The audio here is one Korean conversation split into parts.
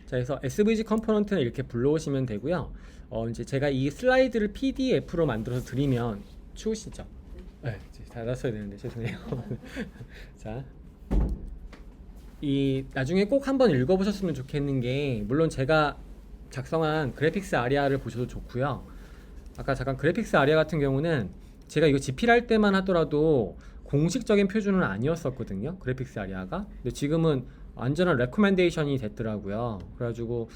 자, 그래서 SVG 컴포넌트는 이렇게 불러오시면 되고요. 이제 제가 이 슬라이드를 PDF로 만들어서 드리면 추우시죠? 네, 이제 닫았어야 되는데 죄송해요. 자, 이 나중에 꼭 한번 읽어보셨으면 좋겠는 게, 물론 제가 작성한 그래픽스 아리아를 보셔도 좋고요. 아까 잠깐 그래픽스 아리아 같은 경우는 제가 이거 집필할 때만 하더라도 공식적인 표준은 아니었었거든요, 그래픽스 아리아가. 근데 지금은 완전한 레코멘데이션이 됐더라고요. 그래가지고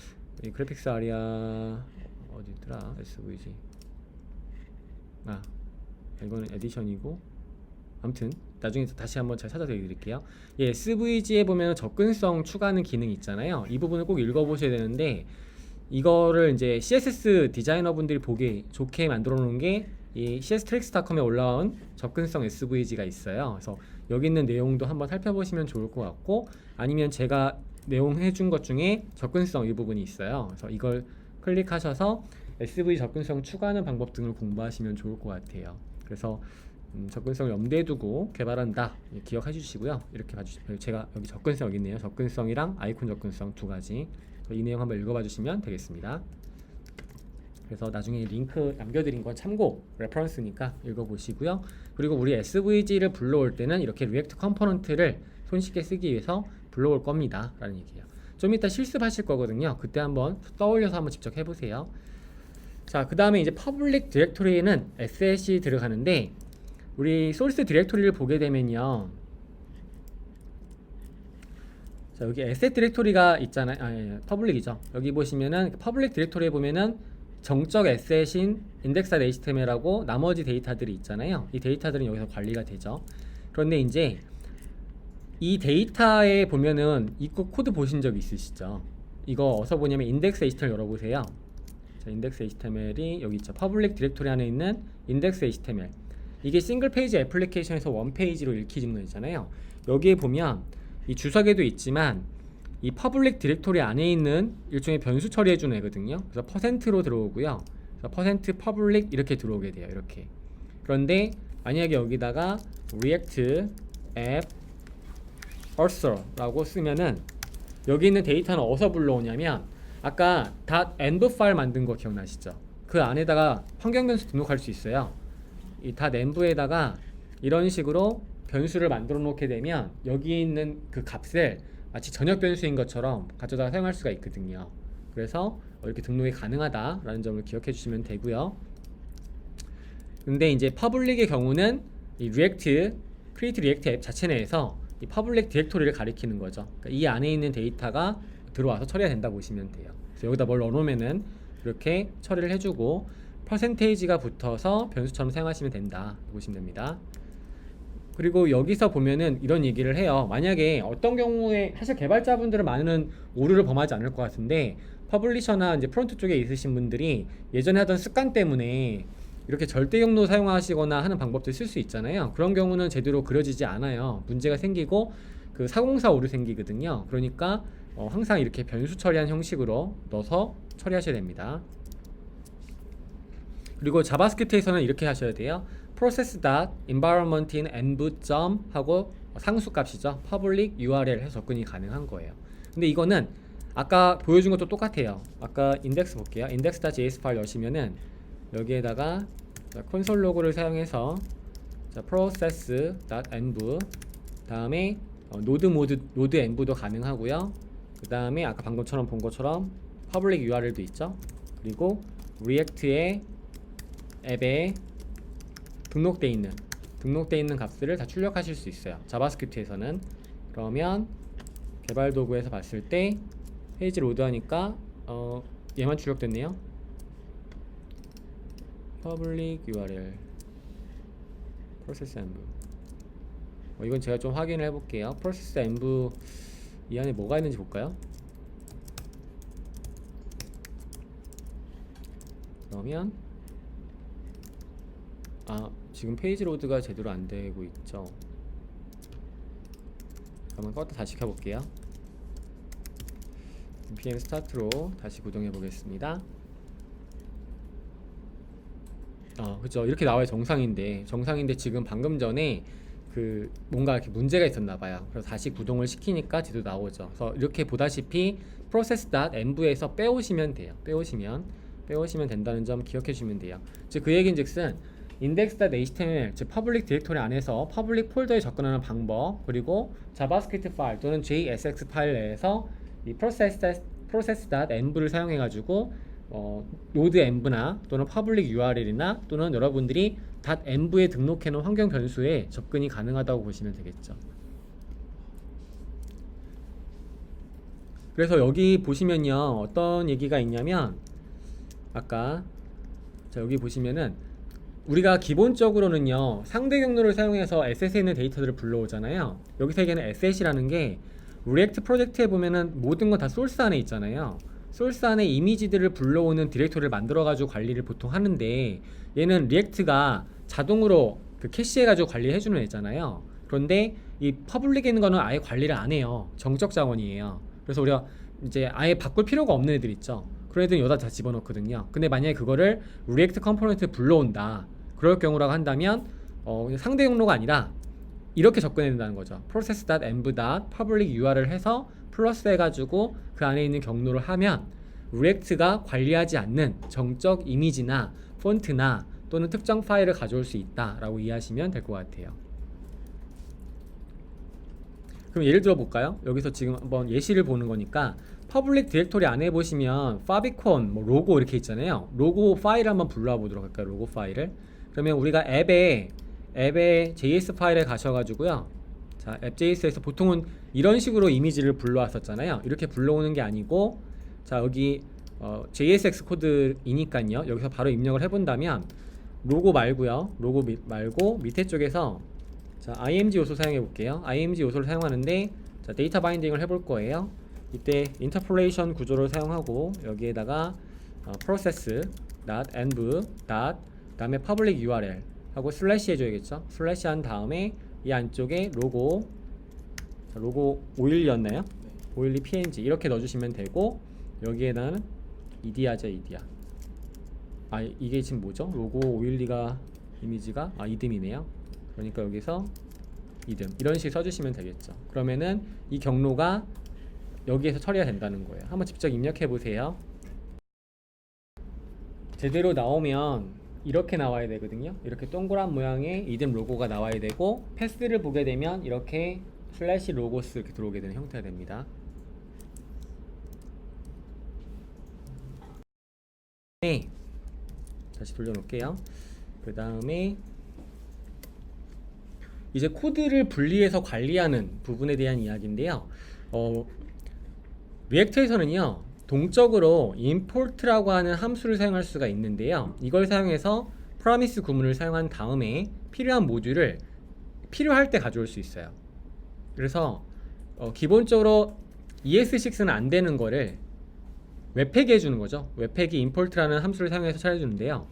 이 그래픽스 아리아 어디 있더라? SVG. 아, 이거는 에디션이고, 아무튼 나중에 다시 한번 잘 찾아서 드릴게요. 예, SVG에 보면 접근성 추가하는 기능이 있잖아요. 이 부분을 꼭 읽어보셔야 되는데, 이거를 이제 CSS 디자이너 분들이 보기 좋게 만들어 놓은 게 이 CSTricks.com에 올라온 접근성 SVG가 있어요. 그래서 여기 있는 내용도 한번 살펴보시면 좋을 것 같고, 아니면 제가 내용 해준 것 중에 접근성 이 부분이 있어요. 그래서 이걸 클릭하셔서 SVG 접근성 추가하는 방법 등을 공부하시면 좋을 것 같아요. 그래서 접근성을 염두에 두고 개발한다, 기억해 주시고요. 이렇게 봐주시면, 제가 여기 접근성 여기 있네요. 접근성이랑 아이콘 접근성 두 가지, 이 내용 한번 읽어봐 주시면 되겠습니다. 그래서 나중에 링크 남겨드린 건 참고 레퍼런스니까 읽어보시고요. 그리고 우리 SVG를 불러올 때는 이렇게 리액트 컴포넌트를 손쉽게 쓰기 위해서 불러올 겁니다 라는 얘기예요. 좀 이따 실습하실 거거든요. 그때 한번 떠올려서 한번 직접 해보세요. 자, 그 다음에 이제 퍼블릭 디렉토리에는 SS이 들어가는데, 우리 소스 디렉토리를 보게 되면요, 자, 여기 에셋 디렉토리가 있잖아요. 퍼블릭이죠. 여기 보시면은 퍼블릭 디렉토리에 보면은 정적 에셋인 index.html하고 나머지 데이터들이 있잖아요. 이 데이터들은 여기서 관리가 되죠. 그런데 이제 이 데이터에 보면은 이거 코드 보신 적 있으시죠? 이거 어디서 보냐면 index.html 열어보세요. 자, index.html이 여기 있죠. 퍼블릭 디렉토리 안에 있는 index.html. 이게 싱글 페이지 애플리케이션에서 원 페이지로 읽히는 거 있잖아요. 여기에 보면 이 주석에도 있지만 이 퍼블릭 디렉토리 안에 있는 일종의 변수 처리해주는 애거든요. 그래서 %로 들어오고요. 그래서 퍼센트 퍼블릭 이렇게 들어오게 돼요. 이렇게. 그런데 만약에 여기다가 react app cursor 라고 쓰면은 여기 있는 데이터는 어디서 불러오냐면, 아까 .env 파일 만든 거 기억나시죠? 그 안에다가 환경 변수 등록할 수 있어요. 이 .env에다가 이런 식으로 변수를 만들어 놓게 되면 여기 있는 그 값을 마치 전역 변수인 것처럼 가져다가 사용할 수가 있거든요. 그래서 이렇게 등록이 가능하다라는 점을 기억해 주시면 되고요. 근데 이제 퍼블릭의 경우는 이 React, Create React 앱 자체 내에서 이 퍼블릭 디렉토리를 가리키는 거죠. 그러니까 이 안에 있는 데이터가 들어와서 처리가 된다 보시면 돼요. 그래서 여기다 뭘 넣어놓으면은 이렇게 처리를 해주고 퍼센테이지가 붙어서 변수처럼 사용하시면 된다 보시면 됩니다. 그리고 여기서 보면은 이런 얘기를 해요. 만약에 어떤 경우에, 사실 개발자분들은 많은 오류를 범하지 않을 것 같은데, 퍼블리셔나 이제 프론트 쪽에 있으신 분들이 예전에 하던 습관 때문에 이렇게 절대 경로 사용하시거나 하는 방법들 쓸 수 있잖아요. 그런 경우는 제대로 그려지지 않아요. 문제가 생기고 그 404 오류 생기거든요. 그러니까 항상 이렇게 변수 처리한 형식으로 넣어서 처리하셔야 됩니다. 그리고 자바스크립트에서는 이렇게 하셔야 돼요. process.environment인 env 하고 상수값이죠. public URL 해서 접근이 가능한 거예요. 근데 이거는 아까 보여준 것도 똑같아요. 아까 인덱스 볼게요. index.js 파일 여시면은 여기에다가 콘솔 로그를 사용해서 process.env 다음에 노드 env도 가능하고요. 그 다음에 아까 방금처럼 본 것처럼 public URL도 있죠. 그리고 리액트의 앱에 등록되어 있는 값들을 다 출력하실 수 있어요. 자바스크립트에서는. 그러면 개발 도구에서 봤을 때 페이지 로드하니까 얘만 출력됐네요. public URL process env. 이건 제가 좀 확인을 해볼게요. process env 이 안에 뭐가 있는지 볼까요? 그러면 지금 페이지 로드가 제대로 안 되고 있죠. 한번 껐다 다시 켜볼게요. npm 스타트로 다시 구동해 보겠습니다. 그죠. 이렇게 나와요. 정상인데 지금 방금 전에 그 뭔가 이렇게 문제가 있었나 봐요. 그래서 다시 구동을 시키니까 뒤도 나오죠. 그래서 이렇게 보다시피 process.env에서 빼오시면 돼요. 빼오시면 된다는 점 기억해 주시면 돼요. 즉 그 얘기인즉슨 index.html 즉 퍼블릭 디렉토리 안에서 퍼블릭 폴더에 접근하는 방법, 그리고 자바스크립트 파일 또는 JSX 파일 내에서 이 process.env를 사용해 가지고 node env나 또는 public URL이나 또는 여러분들이 .env에 등록해 놓은 환경 변수에 접근이 가능하다고 보시면 되겠죠. 그래서 여기 보시면요, 어떤 얘기가 있냐면 아까 자 여기 보시면은 우리가 기본적으로는요 상대 경로를 사용해서 SS에 있는 데이터들을 불러오잖아요. 여기서 얘기하는 SS이라는 게 리액트 프로젝트에 보면은 모든 건 다 소스 안에 있잖아요. 소스 안에 이미지들을 불러오는 디렉토리를 만들어 가지고 관리를 보통 하는데, 얘는 리액트가 자동으로 그 캐시해 가지고 관리해 주는 애잖아요. 그런데 이 퍼블릭에 있는 거는 아예 관리를 안 해요. 정적 자원이에요. 그래서 우리가 이제 아예 바꿀 필요가 없는 애들 있죠. 그런 애들은 여기다 다 집어넣거든요. 근데 만약에 그거를 리액트 컴포넌트에 불러온다, 그럴 경우라고 한다면 상대 경로가 아니라 이렇게 접근해야 된다는 거죠. process.env.public URL 해서 플러스 해가지고 그 안에 있는 경로를 하면 리액트가 관리하지 않는 정적 이미지나 폰트나 또는 특정 파일을 가져올 수 있다라고 이해하시면 될 것 같아요. 그럼 예를 들어 볼까요? 여기서 지금 한번 예시를 보는 거니까 퍼블릭 디렉토리 안에 보시면 favicon, 뭐 로고 이렇게 있잖아요. 로고 파일을 한번 불러와 보도록 할까요? 로고 파일을. 그러면 우리가 앱에 JS 파일에 가셔가지고요. 자, 앱.js에서 보통은 이런 식으로 이미지를 불러왔었잖아요. 이렇게 불러오는 게 아니고, 자 여기 JSX 코드이니까요. 여기서 바로 입력을 해본다면 로고 말고요. 로고 말고 밑에 쪽에서 자 img 요소 사용해 볼게요. img 요소를 사용하는데 자 데이터 바인딩을 해볼 거예요. 이때 인터폴레이션 구조를 사용하고 여기에다가 process.env. 그다음에 public URL 하고 슬래시 해줘야겠죠. 슬래시 한 다음에 이 안쪽에 로고 512였나요? 512 png 이렇게 넣어주시면 되고, 여기에다는 ed야죠. ed야. 아 이게 지금 뭐죠? 로고 512가 이미지가 이듬이네요. 그러니까 여기서 이듬 이런 식으로 써주시면 되겠죠. 그러면은 이 경로가 여기에서 처리가 된다는 거예요. 한번 직접 입력해 보세요. 제대로 나오면 이렇게 나와야 되거든요. 이렇게 동그란 모양의 이듬 로고가 나와야 되고, 패스를 보게 되면 이렇게 슬래시 로고스 이렇게 들어오게 되는 형태가 됩니다. 네, 다시 돌려놓을게요. 그 다음에 이제 코드를 분리해서 관리하는 부분에 대한 이야기인데요. 리액트에서는요 동적으로 import라고 하는 함수를 사용할 수가 있는데요, 이걸 사용해서 promise 구문을 사용한 다음에 필요한 모듈을 필요할 때 가져올 수 있어요. 그래서 기본적으로 ES6는 안 되는 거를 웹팩이 해주는 거죠. 웹팩이 import라는 함수를 사용해서 찾아주는데요,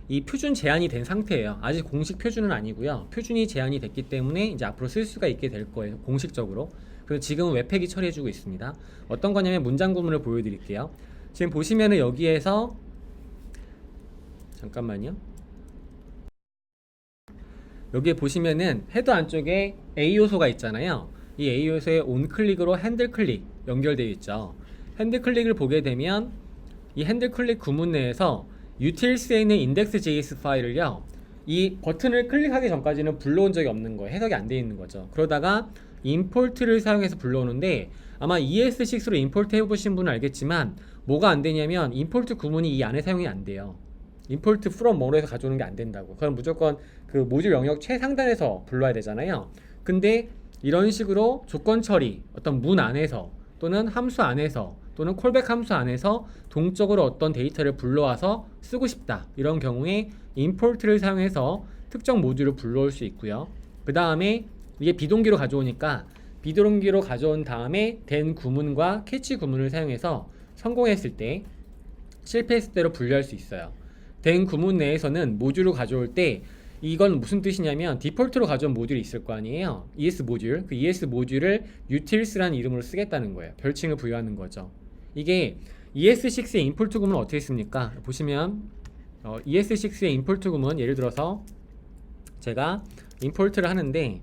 이 표준 제한이 된 상태예요. 아직 공식 표준은 아니고요. 표준이 제한이 됐기 때문에 이제 앞으로 쓸 수가 있게 될 거예요, 공식적으로. 그래서 지금은 웹팩이 처리해주고 있습니다. 어떤 거냐면 문장 구문을 보여드릴게요. 지금 보시면은 여기에서 잠깐만요. 여기에 보시면은 헤더 안쪽에 A 요소가 있잖아요. 이 A 요소에 온클릭으로 핸들클릭 연결되어 있죠. 핸들클릭을 보게 되면 이 핸들클릭 구문 내에서 utils에 있는 index.js 파일을요, 이 버튼을 클릭하기 전까지는 불러온 적이 없는 거예요. 해석이 안 되어 있는 거죠. 그러다가 import를 사용해서 불러오는데, 아마 ES6로 import 해보신 분은 알겠지만 뭐가 안 되냐면 import 구문이 이 안에 사용이 안 돼요. import from 뭐로 해서 가져오는 게 안 된다고. 그럼 무조건 그 모듈 영역 최상단에서 불러야 되잖아요. 근데 이런 식으로 조건 처리, 어떤 문 안에서 또는 함수 안에서 또는 콜백 함수 안에서 동적으로 어떤 데이터를 불러와서 쓰고 싶다, 이런 경우에 import를 사용해서 특정 모듈을 불러올 수 있고요. 그 다음에 이게 비동기로 가져오니까 비동기로 가져온 다음에 된 구문과 캐치 구문을 사용해서 성공했을 때 실패했을 때로 분류할 수 있어요. 된 구문 내에서는 모듈을 가져올 때 이건 무슨 뜻이냐면 디폴트로 가져온 모듈이 있을 거 아니에요. ES 모듈. 그 ES 모듈을 utils라는 이름으로 쓰겠다는 거예요. 별칭을 부여하는 거죠. 이게 ES6의 임포트 구문은 어떻게 씁니까? 보시면 ES6의 임포트 구문, 예를 들어서 제가 임포트를 하는데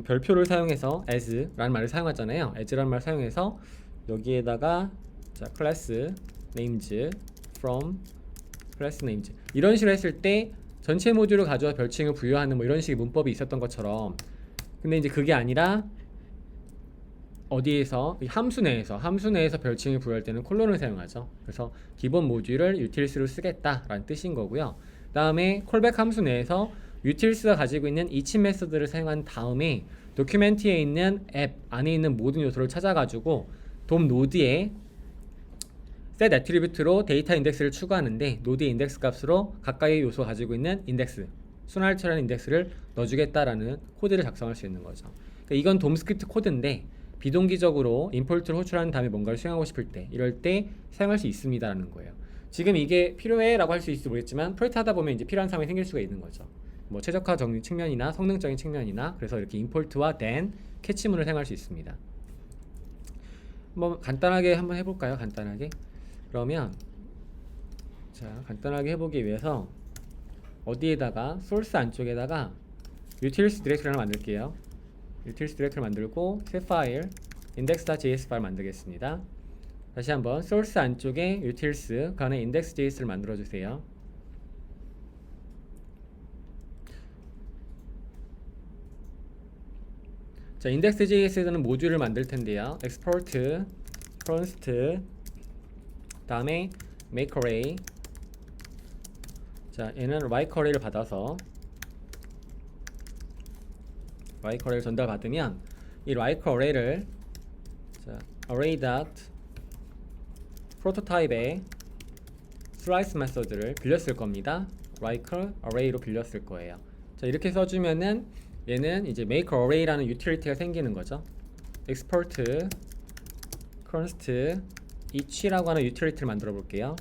별표를 사용해서 as라는 말을 사용하잖아요. as라는 말을 사용해서 여기에다가 자 class names from class names 이런 식으로 했을 때 전체 모듈을 가져와 별칭을 부여하는 뭐 이런 식의 문법이 있었던 것처럼, 근데 이제 그게 아니라 어디에서 이 함수 내에서 별칭을 부여할 때는 콜론을 사용하죠. 그래서 기본 모듈을 utils로 쓰겠다라는 뜻인 거고요. 다음에 콜백 함수 내에서 utils가 가지고 있는 each 메서드를 사용한 다음에 도큐멘트에 있는 앱 안에 있는 모든 요소를 찾아가지고 돔 노드에 set attribute로 데이터 인덱스를 추구하는데 노드의 인덱스 값으로 각각의 요소 가지고 있는 인덱스, 순할처라는 인덱스를 넣어주겠다라는 코드를 작성할 수 있는 거죠. 그러니까 이건 돔 스크립트 코드인데 비동기적으로 임포트를 호출한 다음에 뭔가를 수행하고 싶을 때 이럴 때 사용할 수 있습니다라는 거예요. 지금 이게 필요해 라고 할 수 있을지 모르겠지만 프로젝트 하다 보면 이제 필요한 상황이 생길 수가 있는 거죠. 뭐 최적화적인 측면이나 성능적인 측면이나, 그래서 이렇게 임포트와 then 캐치문을 사용할 수 있습니다. 뭐 간단하게 한번 해볼까요? 간단하게. 그러면 자 간단하게 해보기 위해서 어디에다가 소스 안쪽에다가 utils 디렉토리를 만들게요. utils 디렉토리 만들고 새 파일 index.js 파일 만들겠습니다. 다시 한번 source 안쪽에 utils 그 안에 index.js를 만들어 주세요. 자 index.js에서는 모듈을 만들 텐데요. export const 다음에 make array. 자 얘는 like array를 받아서 like array를 전달받으면 이 like array를 자 array dot prototype에 slice 메서드를 빌렸을 겁니다. like array로 빌렸을 거예요. 자 이렇게 써주면은 얘는 이제 make array라는 유틸리티가 생기는 거죠. export const each라고 하는 유틸리티를 만들어 볼게요.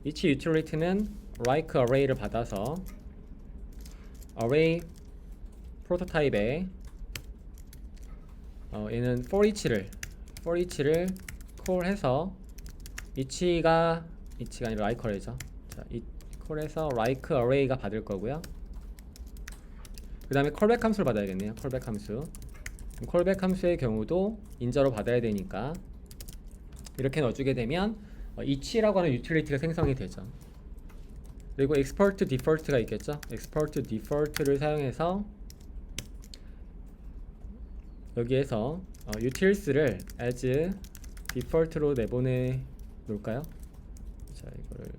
each 유틸리티는 like array를 받아서 array 프로토타입에 얘는 for each를 콜해서 each가 아니라 like array죠. 자, 이 콜해서 like array가 받을 거고요. 그 다음에 callback 함수를 받아야겠네요. callback 함수. callback 함수의 경우도 인자로 받아야 되니까 이렇게 넣어주게 되면 each라고 하는 유틸리티가 생성이 되죠. 그리고 export default가 있겠죠. export default를 사용해서 여기에서 utils를 as default로 내보내 놓을까요? 자 이거를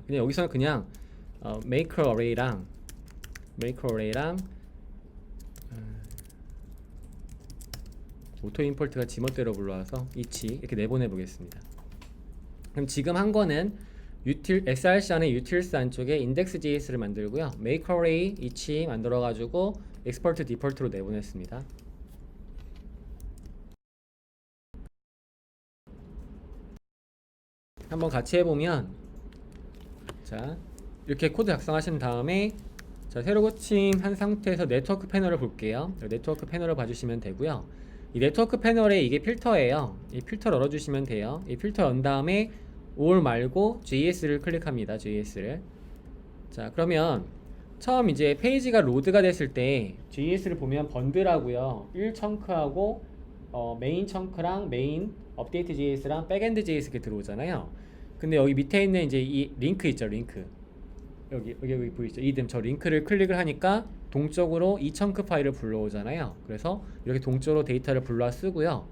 그냥 여기서는 그냥 make array랑 오토 임포트가 지멋대로 불러와서 each 이렇게 내보내 보겠습니다. 그럼 지금 한 거는 src 안에 utils 안쪽에 index.js를 만들고요. make array each 만들어 가지고 export default로 내보냈습니다. 한번 같이 해보면 자 이렇게 코드 작성하신 다음에 자 새로 고침한 상태에서 네트워크 패널을 볼게요. 네트워크 패널을 봐주시면 되고요. 이 네트워크 패널에 이게 필터예요. 이 필터 열어주시면 돼요. 이 필터 연 다음에 all 말고 JS를 클릭합니다. JS를. 자 그러면 처음 이제 페이지가 로드가 됐을 때 JS를 보면 번들하고요 1청크하고 메인 청크랑 메인 업데이트 JS랑 백엔드 JS 이렇게 들어오잖아요. 근데 여기 밑에 있는 이제 이 링크 있죠. 링크 여기 보이시죠? 이듬 저 링크를 클릭을 하니까 동적으로 이 청크 파일을 불러오잖아요. 그래서 이렇게 동적으로 데이터를 불러와 쓰고요.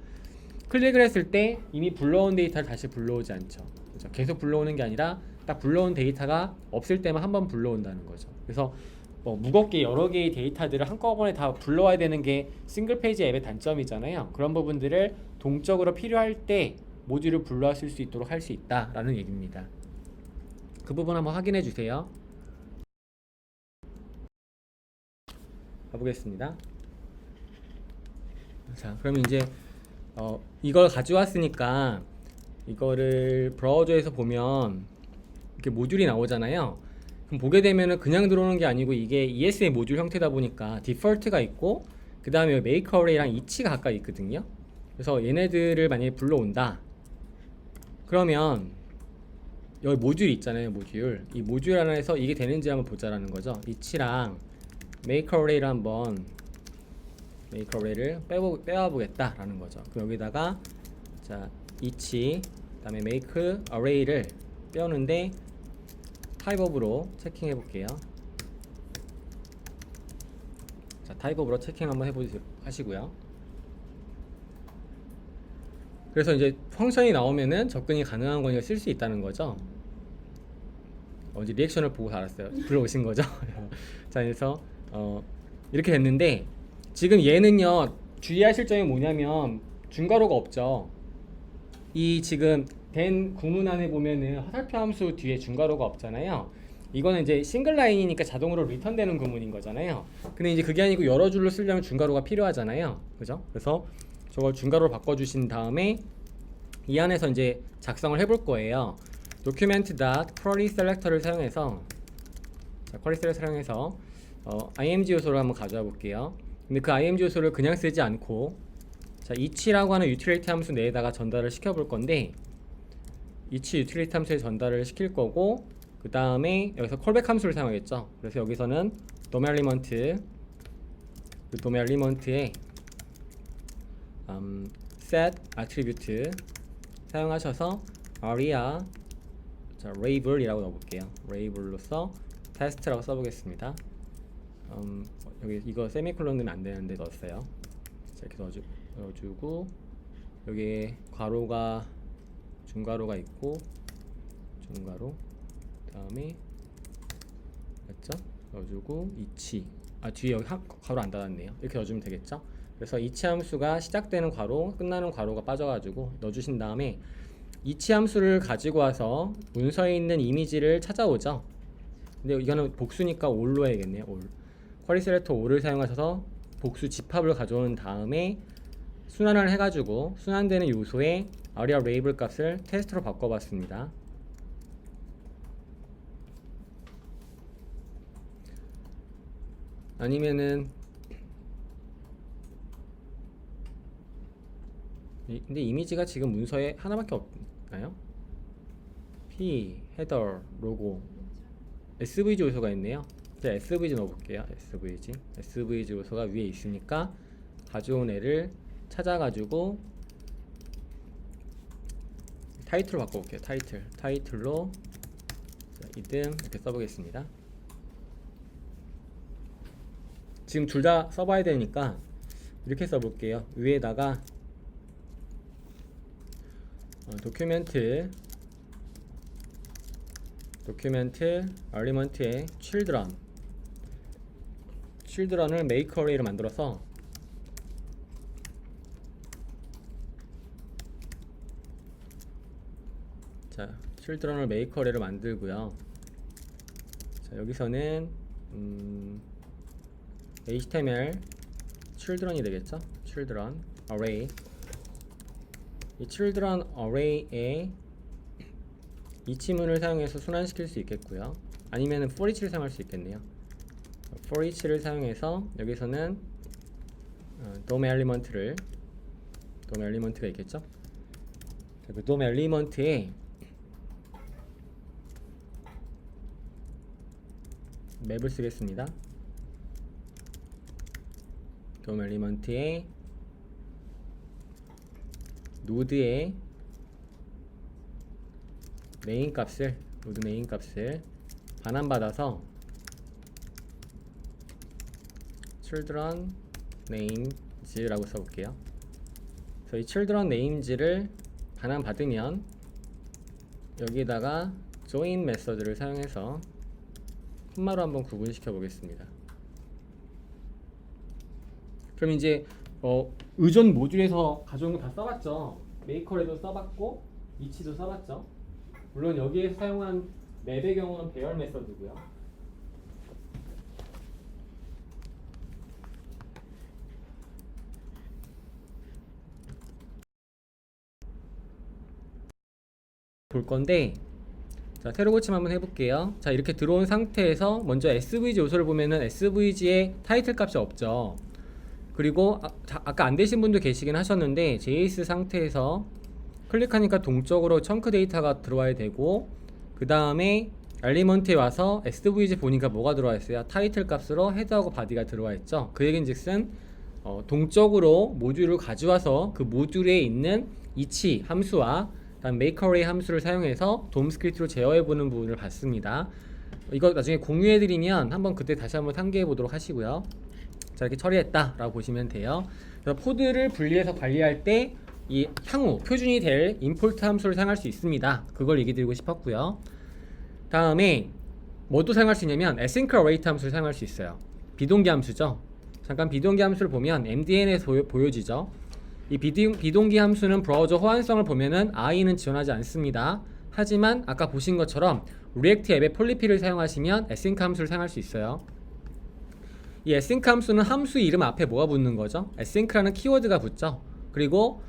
클릭을 했을 때 이미 불러온 데이터를 다시 불러오지 않죠. 그렇죠? 계속 불러오는 게 아니라 딱 불러온 데이터가 없을 때만 한번 불러온다는 거죠. 그래서 무겁게 여러 개의 데이터들을 한꺼번에 다 불러와야 되는 게 싱글 페이지 앱의 단점이잖아요. 그런 부분들을 동적으로 필요할 때 모듈을 불러왔을 수 있도록 할 수 있다라는 얘기입니다. 그 부분 한번 확인해 주세요. 가보겠습니다. 자, 그럼 이제 이걸 가져왔으니까 이거를 브라우저에서 보면 이렇게 모듈이 나오잖아요. 그럼 보게 되면은 그냥 들어오는 게 아니고 이게 ES의 모듈 형태다 보니까 디폴트가 있고 그 다음에 make array랑 each가 가까이 있거든요. 그래서 얘네들을 만약에 불러온다. 그러면 여기 모듈 있잖아요. 모듈. 이 모듈 안에서 이게 되는지 한번 보자라는 거죠. 이치랑 make array를 한번 make array를 빼와 보겠다라는 거죠. 그럼 여기다가 자 이치 그다음에 make array를 빼오는데 type of로 체킹해 볼게요. 자 type of로 체킹 한번 하시고요. 그래서 이제 펑션이 나오면은 접근이 가능한 거니까 쓸 수 있다는 거죠. 이제 리액션을 보고 알았어요. 불러오신 거죠. 자 그래서 이렇게 됐는데 지금 얘는요 주의하실 점이 뭐냐면 중괄호가 없죠. 이 지금 된 구문 안에 보면은 화살표 함수 뒤에 중괄호가 없잖아요. 이거는 이제 싱글 라인이니까 자동으로 리턴되는 구문인 거잖아요. 근데 이제 그게 아니고 여러 줄로 쓰려면 중괄호가 필요하잖아요. 그죠? 그래서 저걸 중괄호로 바꿔주신 다음에 이 안에서 이제 작성을 해볼 거예요. document.query selector를 사용해서 자, query selector 사용해서 img 요소를 한번 가져와 볼게요. 근데 그 img 요소를 그냥 쓰지 않고 자 each라고 하는 utility 함수 내에다가 전달을 시켜 볼 건데 each utility 함수에 전달을 시킬 거고 그 다음에 여기서 callback 함수를 사용하겠죠. 그래서 여기서는 DOM 엘리먼트 그 DOM 엘리먼트에 set attribute 사용하셔서 aria 자 label이라고 넣어볼게요. label로서 test라고 써보겠습니다. 여기 이거 세미콜론 넣으면 안 되는데 넣었어요. 자, 이렇게 넣어주고 여기에 괄호가 중괄호가 있고 중괄호 다음에 맞죠? 넣어주고 이치 뒤에 여기 괄호 안 닫았네요. 이렇게 넣어주면 되겠죠? 그래서 이치 함수가 시작되는 괄호 끝나는 괄호가 빠져가지고 넣어주신 다음에 이치 함수를 가지고 와서 문서에 있는 이미지를 찾아오죠. 근데 이거는 복수니까 all로 해야겠네요. all. query selector all을 사용하셔서 복수 집합을 가져온 다음에 순환을 해가지고 순환되는 요소에 aria label 값을 테스트로 바꿔봤습니다. 아니면은 근데 이미지가 지금 문서에 하나밖에 없나요? P, 헤더, 로고, SVG 요소가 있네요. 제가 SVG 넣어볼게요. SVG 요소가 위에 있으니까 가져온 애를 찾아가지고 타이틀로 바꿔볼게요. 타이틀로 이듬 이렇게 써보겠습니다. 지금 둘 다 써봐야 되니까 이렇게 써볼게요. 위에다가 도큐멘트 엘리먼트의 children을 make array를 만들어서 자 children을 make array를 만들고요. 자 여기서는 HTML children이 되겠죠? children array 이 children array에 이치문을 사용해서 순환시킬 수 있겠고요. 아니면 for each를 사용할 수 있겠네요. for each를 사용해서 여기서는 DOM 엘리먼트가 있겠죠. 그 DOM 엘리먼트에 맵을 쓰겠습니다. DOM 엘리먼트에 노드의 노드 메인 값을 반환받아서 children names라고 써볼게요. 그래서 이 children names를 반환받으면 여기다가 join 메서드를 사용해서 콤마로 한번 구분시켜 보겠습니다. 그럼 이제 의존 모듈에서 가져온 거 다 써봤죠. 메이커에도 써봤고 이치도 써봤죠. 물론 여기에 사용한 맵의 경우는 배열 메서드고요. 볼 건데 자 새로 고침 한번 해볼게요. 자 이렇게 들어온 상태에서 먼저 SVG 요소를 보면은 SVG에 타이틀 값이 없죠. 그리고 아까 안 되신 분도 계시긴 하셨는데 JS 상태에서 클릭하니까 동적으로 청크 데이터가 들어와야 되고 그 다음에 엘리먼트에 와서 SVG 보니까 뭐가 들어와 있어요? 타이틀 값으로 헤드하고 바디가 들어와 있죠. 그 얘긴즉슨 동적으로 모듈을 가져와서 그 모듈에 있는 이치 함수와 다음 makeArray 함수를 사용해서 돔 스크립트로 제어해보는 부분을 봤습니다. 이거 나중에 공유해드리면 한번 그때 다시 한번 상기해보도록 하시고요. 자, 이렇게 처리했다 라고 보시면 돼요. 그래서 포드를 분리해서 관리할 때 이 향후 표준이 될 임포트 함수를 사용할 수 있습니다. 그걸 얘기 드리고 싶었고요. 다음에 뭐도 사용할 수 있냐면 async await 함수를 사용할 수 있어요. 비동기 함수죠. 잠깐 비동기 함수를 보면 MDN에서 보여지죠. 이 비동기 함수는 브라우저 호환성을 보면은 i는 지원하지 않습니다. 하지만 아까 보신 것처럼 리액트 앱의 폴리피를 사용하시면 async 함수를 사용할 수 있어요. 이 async 함수는 함수 이름 앞에 뭐가 붙는 거죠? async라는 키워드가 붙죠. 그리고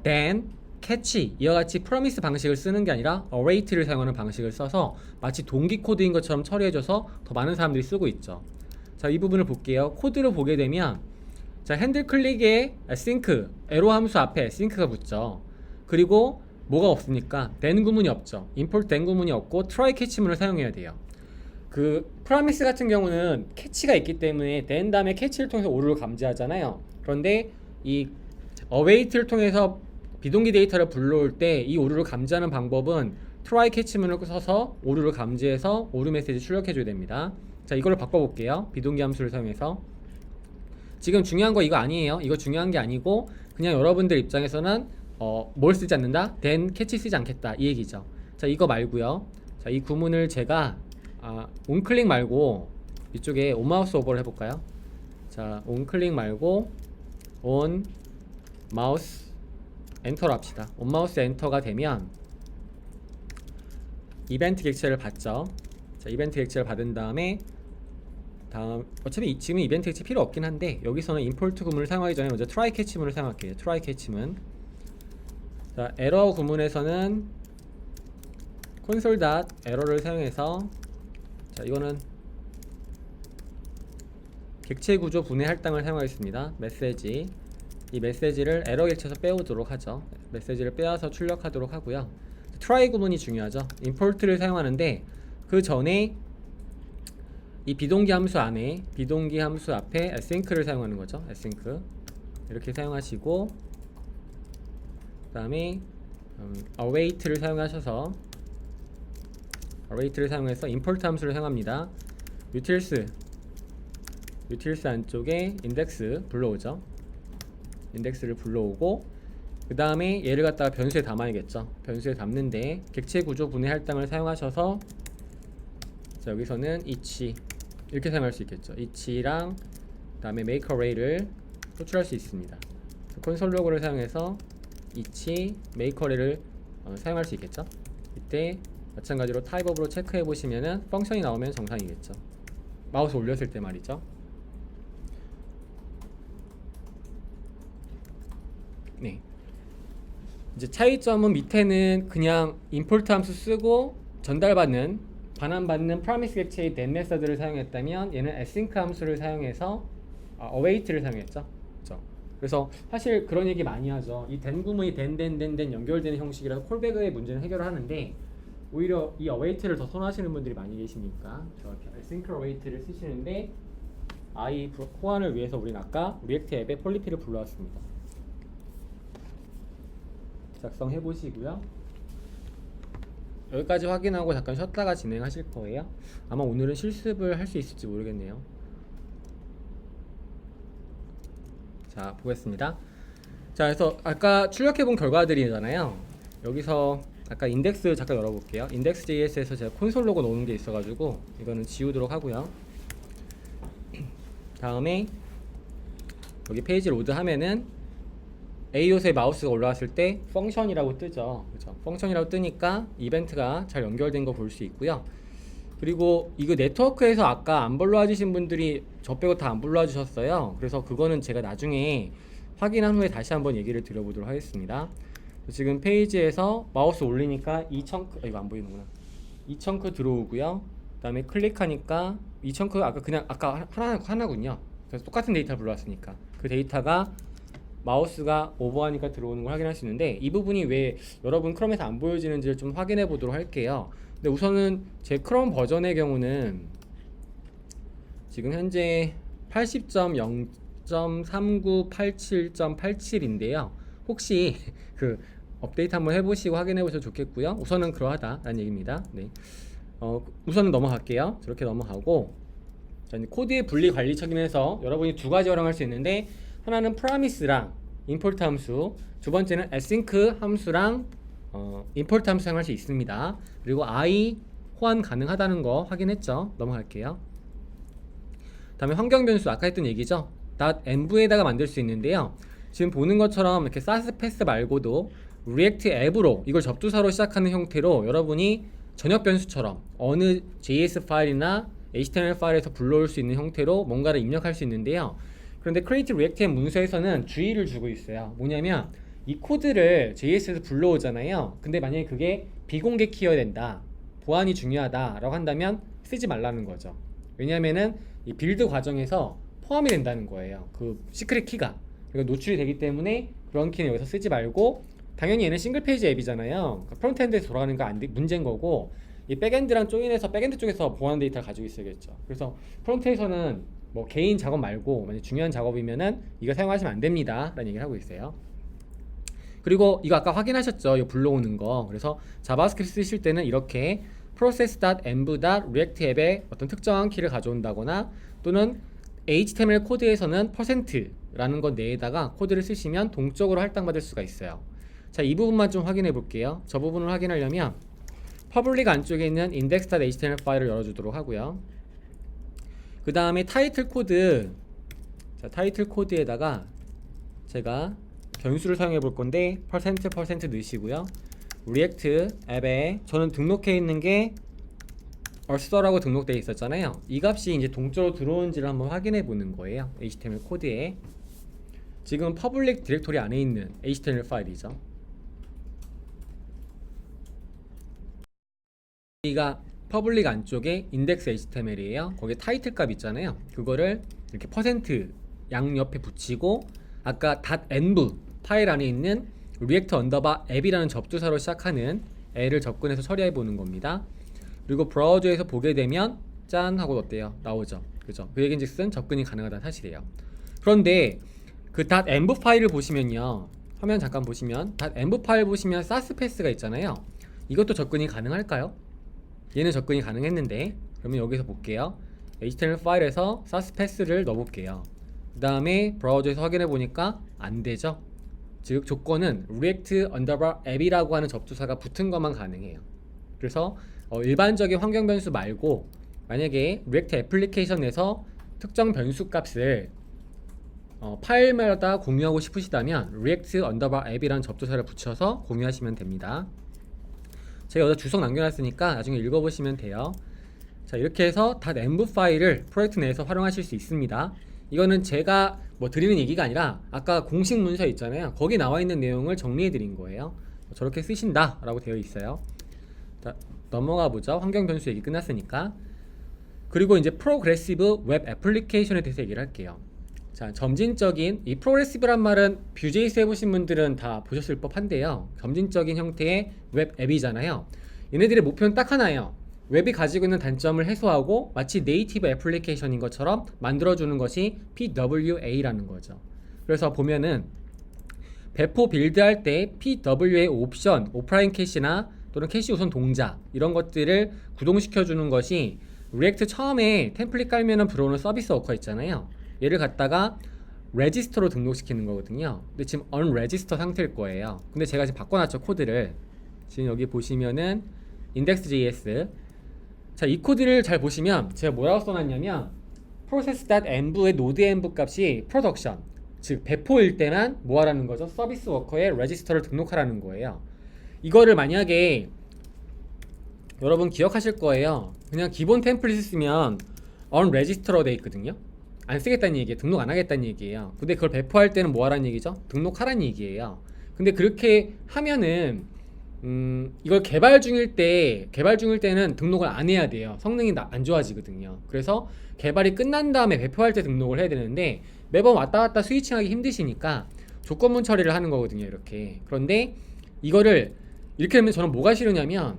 then, catch 이와 같이 promise 방식을 쓰는 게 아니라 await를 사용하는 방식을 써서 마치 동기 코드인 것처럼 처리해줘서 더 많은 사람들이 쓰고 있죠. 자, 이 부분을 볼게요. 코드를 보게 되면 자, 핸들 클릭에 async, 에로 함수 앞에 async가 붙죠. 그리고 뭐가 없습니까? then 구문이 없죠. import then 구문이 없고 try catch문을 사용해야 돼요. 그 promise 같은 경우는 catch가 있기 때문에 then 다음에 catch를 통해서 오류를 감지하잖아요. 그런데 이 await를 통해서 비동기 데이터를 불러올 때 이 오류를 감지하는 방법은 try catch문을 써서 오류를 감지해서 오류 메시지 출력해 줘야 됩니다. 자, 이걸로 바꿔볼게요. 비동기 함수를 사용해서. 지금 중요한 거 이거 아니에요. 이거 중요한 게 아니고 그냥 여러분들 입장에서는 뭘 쓰지 않는다? then catch 쓰지 않겠다 이 얘기죠. 자, 이거 말고요. 자, 이 구문을 제가 onClick 말고 이쪽에 onMouse over를 해볼까요? 자, onClick 말고 onMouse 엔터로 합시다. onMouse 엔터가 되면 이벤트 객체를 받죠. 자, 이벤트 객체를 받은 다음에 어차피 지금 이벤트 객체 필요 없긴 한데 여기서는 import 구문을 사용하기 전에 먼저 try catch문을 사용할게요. try catch문. 자, 에러 구문에서는 console.error를 사용해서 자, 이거는 객체 구조 분해 할당을 사용하겠습니다. 메시지. 이 메시지를 에러 객체에서 빼오도록 하죠. 메시지를 빼와서 출력하도록 하고요. try 구문이 중요하죠. import를 사용하는데 그 전에 이 비동기 함수 안에 비동기 함수 앞에 async를 사용하는 거죠. async 이렇게 사용하시고 그 다음에 await를 사용하셔서 await를 사용해서 import 함수를 사용합니다. utils 안쪽에 index 불러오죠. 인덱스를 불러오고 그 다음에 얘를 갖다가 변수에 담아야겠죠. 변수에 담는데 객체 구조 분해 할당을 사용하셔서 자, 여기서는 each 이렇게 사용할 수 있겠죠. each랑 그 다음에 makeArray를 호출할 수 있습니다. 콘솔 로그를 사용해서 each, makeArray를 사용할 수 있겠죠. 이때 마찬가지로 typeof로 체크해 보시면은 펑션이 나오면 정상이겠죠. 마우스 올렸을 때 말이죠. 네. 이제 차이점은 밑에는 그냥 import 함수 쓰고 전달받는 반환받는 promise 객체의 then 메서드를 사용했다면 얘는 async 함수를 사용해서 await를 사용했죠. 그렇죠? 그래서 사실 그런 얘기 많이 하죠. 이 then 구문이 then 연결되는 형식이라서 콜백의 문제는 해결을 하는데 오히려 이 await를 더 선호하시는 분들이 많이 계시니까 저렇게 async await를 쓰시는데 호환을 위해서 우리는 아까 리액트 앱에 폴리피를 불러왔습니다. 작성해 보시고요. 여기까지 확인하고 잠깐 쉬었다가 진행하실 거예요. 아마 오늘은 실습을 할 수 있을지 모르겠네요. 자, 보겠습니다. 자, 그래서 아까 출력해 본 결과들이잖아요. 여기서 아까 인덱스 잠깐 열어볼게요. index.js에서 제가 콘솔 로고 놓은 게 있어가지고 이거는 지우도록 하고요. 다음에 여기 페이지 로드 하면은 A 요소에 마우스가 올라왔을 때 펑션이라고 뜨죠. 그렇죠? 펑션이라고 뜨니까 이벤트가 잘 연결된 거 볼 수 있고요. 그리고 이거 네트워크에서 아까 안 불러와주신 분들이 저 빼고 다 안 불러와주셨어요. 그래서 그거는 제가 나중에 확인한 후에 다시 한번 얘기를 드려보도록 하겠습니다. 지금 페이지에서 마우스 올리니까 이 청크 이거 안 보이는구나. 이 청크 들어오고요. 그 다음에 클릭하니까 이 청크 아까 하나군요. 그래서 똑같은 데이터를 불러왔으니까 그 데이터가 마우스가 오버하니까 들어오는 걸 확인할 수 있는데 이 부분이 왜 여러분 크롬에서 안 보여지는지를 좀 확인해 보도록 할게요. 근데 우선은 제 크롬 버전의 경우는 지금 현재 80.0.3987.87인데요. 혹시 그 업데이트 한번 해보시고 확인해 보셔도 좋겠고요. 우선은 그러하다라는 얘기입니다. 네. 우선은 넘어갈게요. 저렇게 넘어가고, 자, 이제 코드의 분리 관리 척인해서 여러분이 두 가지 활용할 수 있는데, 하나는 promise랑 import 함수, 두 번째는 async 함수랑 import 함수 사용할 수 있습니다. 그리고 i 호환 가능하다는 거 확인했죠? 넘어갈게요. 다음에 환경 변수, 아까 했던 얘기죠. .env에다가 만들 수 있는데요. 지금 보는 것처럼 이렇게 사스 패스 말고도 리액트 앱으로 이걸 접두사로 시작하는 형태로 여러분이 전역 변수처럼 어느 JS 파일이나 HTML 파일에서 불러올 수 있는 형태로 뭔가를 입력할 수 있는데요. 그런데 Create React 앱 문서에서는 주의를 주고 있어요. 뭐냐면 이 코드를 JS에서 불러오잖아요. 근데 만약에 그게 비공개 키여야 된다, 보안이 중요하다라고 한다면 쓰지 말라는 거죠. 왜냐면은 이 빌드 과정에서 포함이 된다는 거예요. 그 시크릿 키가. 그러니까 노출이 되기 때문에 그런 키는 여기서 쓰지 말고, 당연히 얘는 싱글 페이지 앱이잖아요. 그러니까 프론트엔드에서 돌아가는 거 문제인 거고, 이 백엔드랑 조인해서 백엔드 쪽에서 보안 데이터를 가지고 있어야겠죠. 그래서 프론트에서는 뭐 개인 작업 말고 만약 중요한 작업이면은 이거 사용하시면 안 됩니다 라는 얘기를 하고 있어요. 그리고 이거 아까 확인하셨죠? 이거 불러오는 거. 그래서 자바스크립트 쓰실 때는 이렇게 process.env.react 앱의 어떤 특정한 키를 가져온다거나, 또는 HTML 코드에서는 %라는 것 내에다가 코드를 쓰시면 동적으로 할당받을 수가 있어요. 자, 이 부분만 좀 확인해 볼게요. 저 부분을 확인하려면 퍼블릭 안쪽에 있는 index.html 파일을 열어주도록 하고요. 그 다음에 타이틀 코드, 자, 타이틀 코드에다가 제가 변수를 사용해 볼 건데 %% 넣으시고요. 리액트 앱에 저는 등록해 있는 게 얼서라고 등록되어 있었잖아요. 이 값이 이제 동적으로 들어오는지를 한번 확인해 보는 거예요. HTML 코드에 지금 퍼블릭 디렉토리 안에 있는 HTML 파일이죠. 여기가 퍼블릭 안쪽에 index HTML이에요. 거기에 타이틀 값 있잖아요. 그거를 이렇게 %양 옆에 붙이고, 아까 .env 파일 안에 있는 react underbar 앱이라는 접두사로 시작하는 애를 접근해서 처리해 보는 겁니다. 그리고 브라우저에서 보게 되면 짠 하고 어때요? 나오죠. 그죠? 그 얘기인즉슨 접근이 가능하다는 사실이에요. 그런데 그 .env 파일을 보시면요, 화면 잠깐 보시면 .env 파일 보시면 사스 패스가 있잖아요. 이것도 접근이 가능할까요? 얘는 접근이 가능했는데, 그러면 여기서 볼게요. HTML 파일에서 사스 패스를 넣어볼게요. 그 다음에 브라우저에서 확인해 보니까 안 되죠. 즉 조건은 react underbar 앱이라고 하는 접두사가 붙은 것만 가능해요. 그래서 일반적인 환경 변수 말고 만약에 리액트 애플리케이션에서 특정 변수 값을 파일마다 공유하고 싶으시다면 react underbar 앱이라는 접두사를 붙여서 공유하시면 됩니다. 제가 여기다 주석 남겨놨으니까 나중에 읽어보시면 돼요. 자, 이렇게 해서 .env 파일을 프로젝트 내에서 활용하실 수 있습니다. 이거는 제가 뭐 드리는 얘기가 아니라 아까 공식 문서 있잖아요. 거기 나와 있는 내용을 정리해 드린 거예요. 저렇게 쓰신다 라고 되어 있어요. 자, 넘어가 보죠. 환경 변수 얘기 끝났으니까. 그리고 이제 프로그레시브 웹 애플리케이션에 대해서 얘기를 할게요. 자, 점진적인, 이 프로그레시브란 말은 Vue.js 해보신 분들은 다 보셨을 법한데요. 점진적인 형태의 웹 앱이잖아요. 얘네들의 목표는 딱 하나예요. 웹이 가지고 있는 단점을 해소하고 마치 네이티브 애플리케이션인 것처럼 만들어주는 것이 PWA라는 거죠. 그래서 보면은 배포 빌드할 때 PWA 옵션, 오프라인 캐시나 또는 캐시 우선 동작 이런 것들을 구동시켜주는 것이 리액트 처음에 템플릿 깔면은 들어오는 서비스 워커 있잖아요. 얘를 갖다가 레지스터로 등록시키는 거거든요. 근데 지금 unregister 상태일 거예요. 근데 제가 지금 바꿔놨죠, 코드를. 지금 여기 보시면은 index.js. 자, 이 코드를 잘 보시면 제가 뭐라고 써놨냐면 process.env의 node.env 값이 production, 즉 배포일 때만 뭐 하라는 거죠? 서비스 워커에 레지스터를 등록하라는 거예요. 이거를 만약에 여러분 기억하실 거예요. 그냥 기본 템플릿 쓰면 unregister로 돼 있거든요. 안 쓰겠다는 얘기예요. 등록 안 하겠다는 얘기예요. 근데 그걸 배포할 때는 뭐 하라는 얘기죠? 등록하라는 얘기예요. 근데 그렇게 하면은 이걸 개발 중일 때는 등록을 안 해야 돼요. 성능이 안 좋아지거든요. 그래서 개발이 끝난 다음에 배포할 때 등록을 해야 되는데 매번 왔다 갔다 스위칭하기 힘드시니까 조건문 처리를 하는 거거든요. 이렇게. 그런데 이거를 이렇게 하면 저는 뭐가 싫으냐면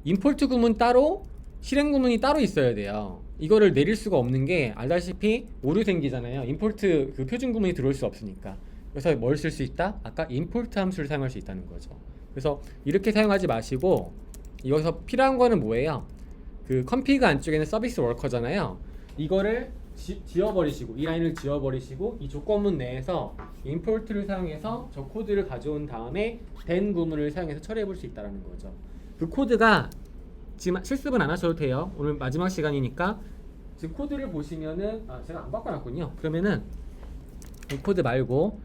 임포트 구문 따로 실행 구문이 따로 있어야 돼요. 이거를 내릴 수가 없는 게 알다시피 오류 생기잖아요. 임포트 그 표준 구문이 들어올 수 없으니까. 그래서 뭘 쓸 수 있다? 아까 임포트 함수를 사용할 수 있다는 거죠. 그래서 이렇게 사용하지 마시고 여기서 필요한 거는 뭐예요? 그 컴피그 안쪽에는 서비스 워커잖아요. 이거를 지워버리시고 이 라인을 지워버리시고 이 조건문 내에서 임포트를 사용해서 저 코드를 가져온 다음에 된 구문을 사용해서 처리해 볼 수 있다는 거죠. 그 코드가 지금 실습은 안 하셔도 돼요. 오늘 마지막 시간이니까 지금 코드를 보시면은 제가 안 바꿔놨군요. 그러면은 이 코드 말고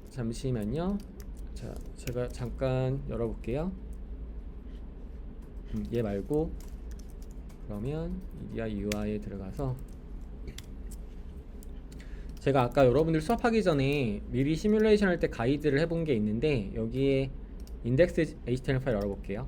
잠시만요. 자, 제가 잠깐 열어볼게요. 얘 말고 그러면 EDI UI에 들어가서 제가 아까 여러분들 수업하기 전에 미리 시뮬레이션 할 때 가이드를 해본 게 있는데 여기에 index HTML 파일 열어볼게요.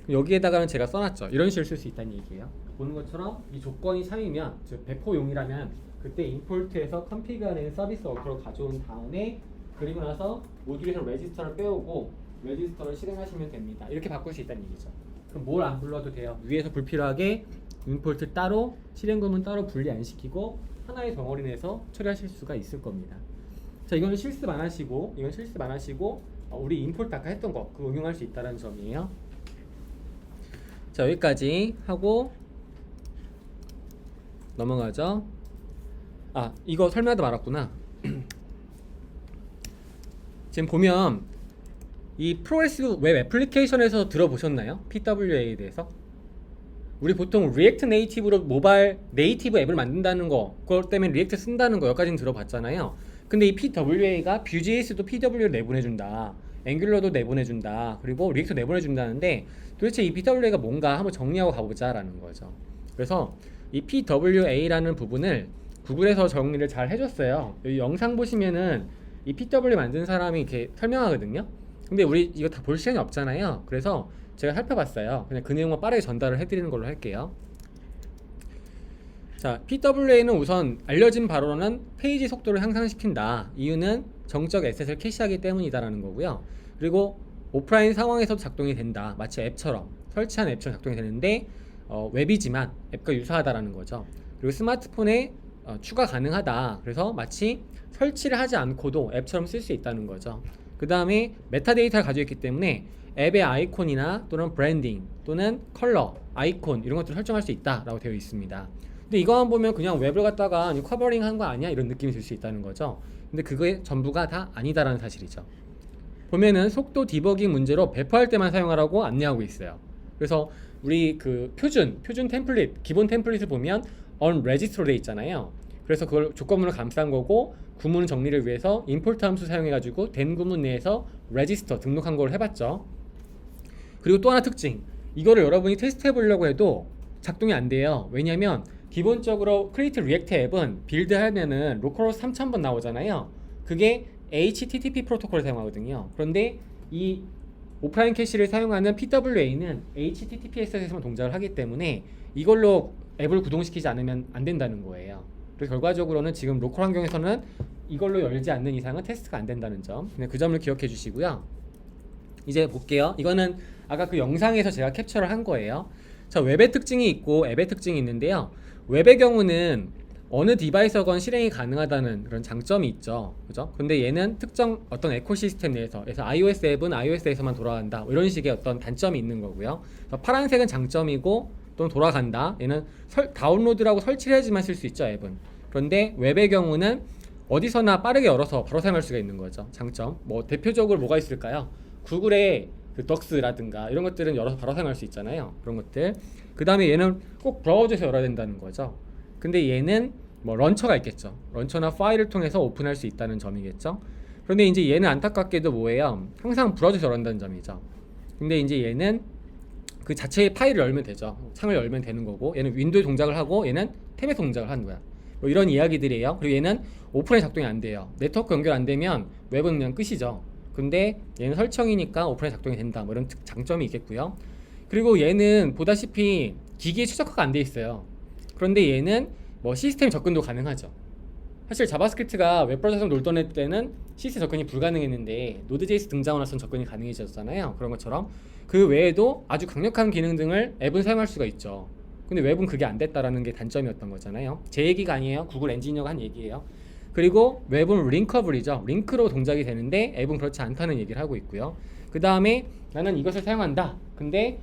여기에다가는 제가 써놨죠. 이런 식으로 쓸 수 있다는 얘기예요. 보는 것처럼 이 조건이 3이면 즉 배포용이라면 그때 임포트에서 config 안에 서비스 워커로 가져온 다음에 그리고 나서 모듈에서 레지스터를 빼오고 레지스터를 실행하시면 됩니다. 이렇게 바꿀 수 있다는 얘기죠. 그럼 뭘 안 불러도 돼요. 위에서 불필요하게 임포트 따로 실행구문 따로 분리 안 시키고 하나의 덩어리 내서 처리하실 수가 있을 겁니다. 자, 이거는 실습 안 하시고 이건 실습 안 하시고 우리 임포트 아까 했던 거 그거 응용할 수 있다는 점이에요. 자, 여기까지 하고 넘어가죠. 이거 설명하다 말았구나. 지금 보면 이 프로그레스 웹 애플리케이션에서 들어보셨나요? PWA에 대해서? 우리 보통 리액트 네이티브로 모바일 네이티브 앱을 만든다는 거 그것 때문에 리액트 쓴다는 거 여기까지는 들어봤잖아요. 근데 이 PWA가 Vue.js도 PW를 내보내준다, 앵귤러도 내보내준다, 그리고 리액트 내보내준다는데 도대체 이 PWA가 뭔가 한번 정리하고 가보자 라는 거죠. 그래서 이 PWA라는 부분을 구글에서 정리를 잘 해줬어요. 여기 영상 보시면은 이 PW 만든 사람이 이렇게 설명하거든요. 근데 우리 이거 다 볼 시간이 없잖아요. 그래서 제가 살펴봤어요. 그냥 그 내용만 빠르게 전달을 해드리는 걸로 할게요. 자, PWA는 우선 알려진 바로는 페이지 속도를 향상시킨다. 이유는 정적 에셋을 캐시하기 때문이다라는 거고요. 그리고 오프라인 상황에서도 작동이 된다. 마치 앱처럼 설치한 앱처럼 작동이 되는데 웹이지만 앱과 유사하다라는 거죠. 그리고 스마트폰에 추가 가능하다. 그래서 마치 설치를 하지 않고도 앱처럼 쓸 수 있다는 거죠. 그 다음에 메타데이터를 가지고 있기 때문에 앱의 아이콘이나 또는 브랜딩 또는 컬러, 아이콘 이런 것들을 설정할 수 있다라고 되어 있습니다. 근데 이거만 보면 그냥 웹을 갖다가 커버링 한 거 아니야? 이런 느낌이 들 수 있다는 거죠. 근데 그게 전부가 다 아니다라는 사실이죠. 보면은 속도 디버깅 문제로 배포할 때만 사용하라고 안내하고 있어요. 그래서 우리 그 표준 템플릿, 기본 템플릿을 보면 unregister로 돼 있잖아요. 그래서 그걸 조건문을 감싼 거고 구문 정리를 위해서 import 함수 사용해가지고 된 구문 내에서 register 등록한 걸 해봤죠. 그리고 또 하나 특징, 이거를 여러분이 테스트 해보려고 해도 작동이 안 돼요. 왜냐면 기본적으로 create react 앱은 빌드 하면은 localhost 3000번 나오잖아요. 그게 HTTP 프로토콜을 사용하거든요. 그런데 이 오프라인 캐시를 사용하는 PWA는 HTTPS에서만 동작을 하기 때문에 이걸로 앱을 구동시키지 않으면 안 된다는 거예요. 그래서 결과적으로는 지금 로컬 환경에서는 이걸로 열지 않는 이상은 테스트가 안 된다는 점, 그냥 그 점을 기억해 주시고요. 이제 볼게요. 이거는 아까 그 영상에서 제가 캡처를 한 거예요. 자, 웹의 특징이 있고 앱의 특징이 있는데요. 웹의 경우는 어느 디바이스건 실행이 가능하다는 그런 장점이 있죠. 그죠? 근데 얘는 특정 어떤 에코시스템 내에서, 그래서 iOS 앱은 iOS에서만 돌아간다, 뭐 이런 식의 어떤 단점이 있는 거고요. 파란색은 장점이고 또는 돌아간다. 얘는 다운로드라고 설치를 해야지만 쓸 수 있죠, 앱은. 그런데 웹의 경우는 어디서나 빠르게 열어서 바로 사용할 수가 있는 거죠. 장점. 뭐 대표적으로 뭐가 있을까요? 구글의 그 덕스라든가 이런 것들은 열어서 바로 사용할 수 있잖아요. 그런 것들. 그 다음에 얘는 꼭 브라우저에서 열어야 된다는 거죠. 근데 얘는 뭐 런처가 있겠죠. 런처나 파일을 통해서 오픈할 수 있다는 점이겠죠. 그런데 이제 얘는 안타깝게도 뭐예요? 항상 브라우저에서 열한다는 점이죠. 근데 이제 얘는 그 자체의 파일을 열면 되죠. 창을 열면 되는 거고, 얘는 윈도우에 동작을 하고 얘는 탭에 동작을 하는 거야. 뭐 이런 이야기들이에요. 그리고 얘는 오프라인 작동이 안 돼요. 네트워크 연결 안 되면 웹은 그냥 끝이죠. 근데 얘는 설정이니까 오프라인 작동이 된다. 뭐 이런 장점이 있겠고요. 그리고 얘는 보다시피 기기에 최적화가 안 돼 있어요. 그런데 얘는 뭐 시스템 접근도 가능하죠. 사실 자바스크립트가 웹브라우저에서 놀던 때는 CC 접근이 불가능했는데 노드.js 등장하고 나서는 접근이 가능해졌잖아요. 그런 것처럼 그 외에도 아주 강력한 기능 등을 앱은 사용할 수가 있죠. 근데 웹은 그게 안 됐다라는 게 단점이었던 거잖아요. 제 얘기가 아니에요. 구글 엔지니어가 한 얘기예요. 그리고 웹은 링커블이죠. 링크로 동작이 되는데 앱은 그렇지 않다는 얘기를 하고 있고요. 그 다음에 나는 이것을 사용한다. 근데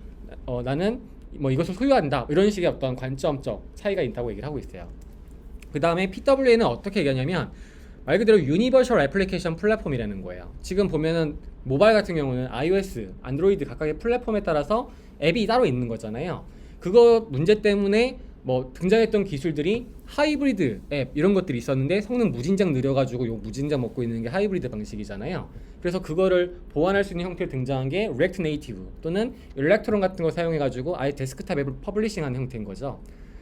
나는 뭐 이것을 소유한다. 이런 식의 어떤 관점적 차이가 있다고 얘기를 하고 있어요. 그 다음에 PWA는 어떻게 얘기하냐면 말 그대로 유니버셜 애플리케이션 플랫폼이라는 거예요. 지금 보면은 모바일 같은 경우는 iOS, 안드로이드 각각의 플랫폼에 따라서 앱이 따로 있는 거잖아요. 그거 문제 때문에 뭐 등장했던 기술들이 하이브리드 앱 이런 것들이 있었는데 성능 무진장 느려가지고 요 무진장 먹고 있는 게 하이브리드 방식이잖아요. 그래서 그거를 보완할 수 있는 형태로 등장한 게 React Native 또는 일렉트론 같은 거 사용해가지고 아예 데스크탑 앱을 퍼블리싱하는 형태인 거죠.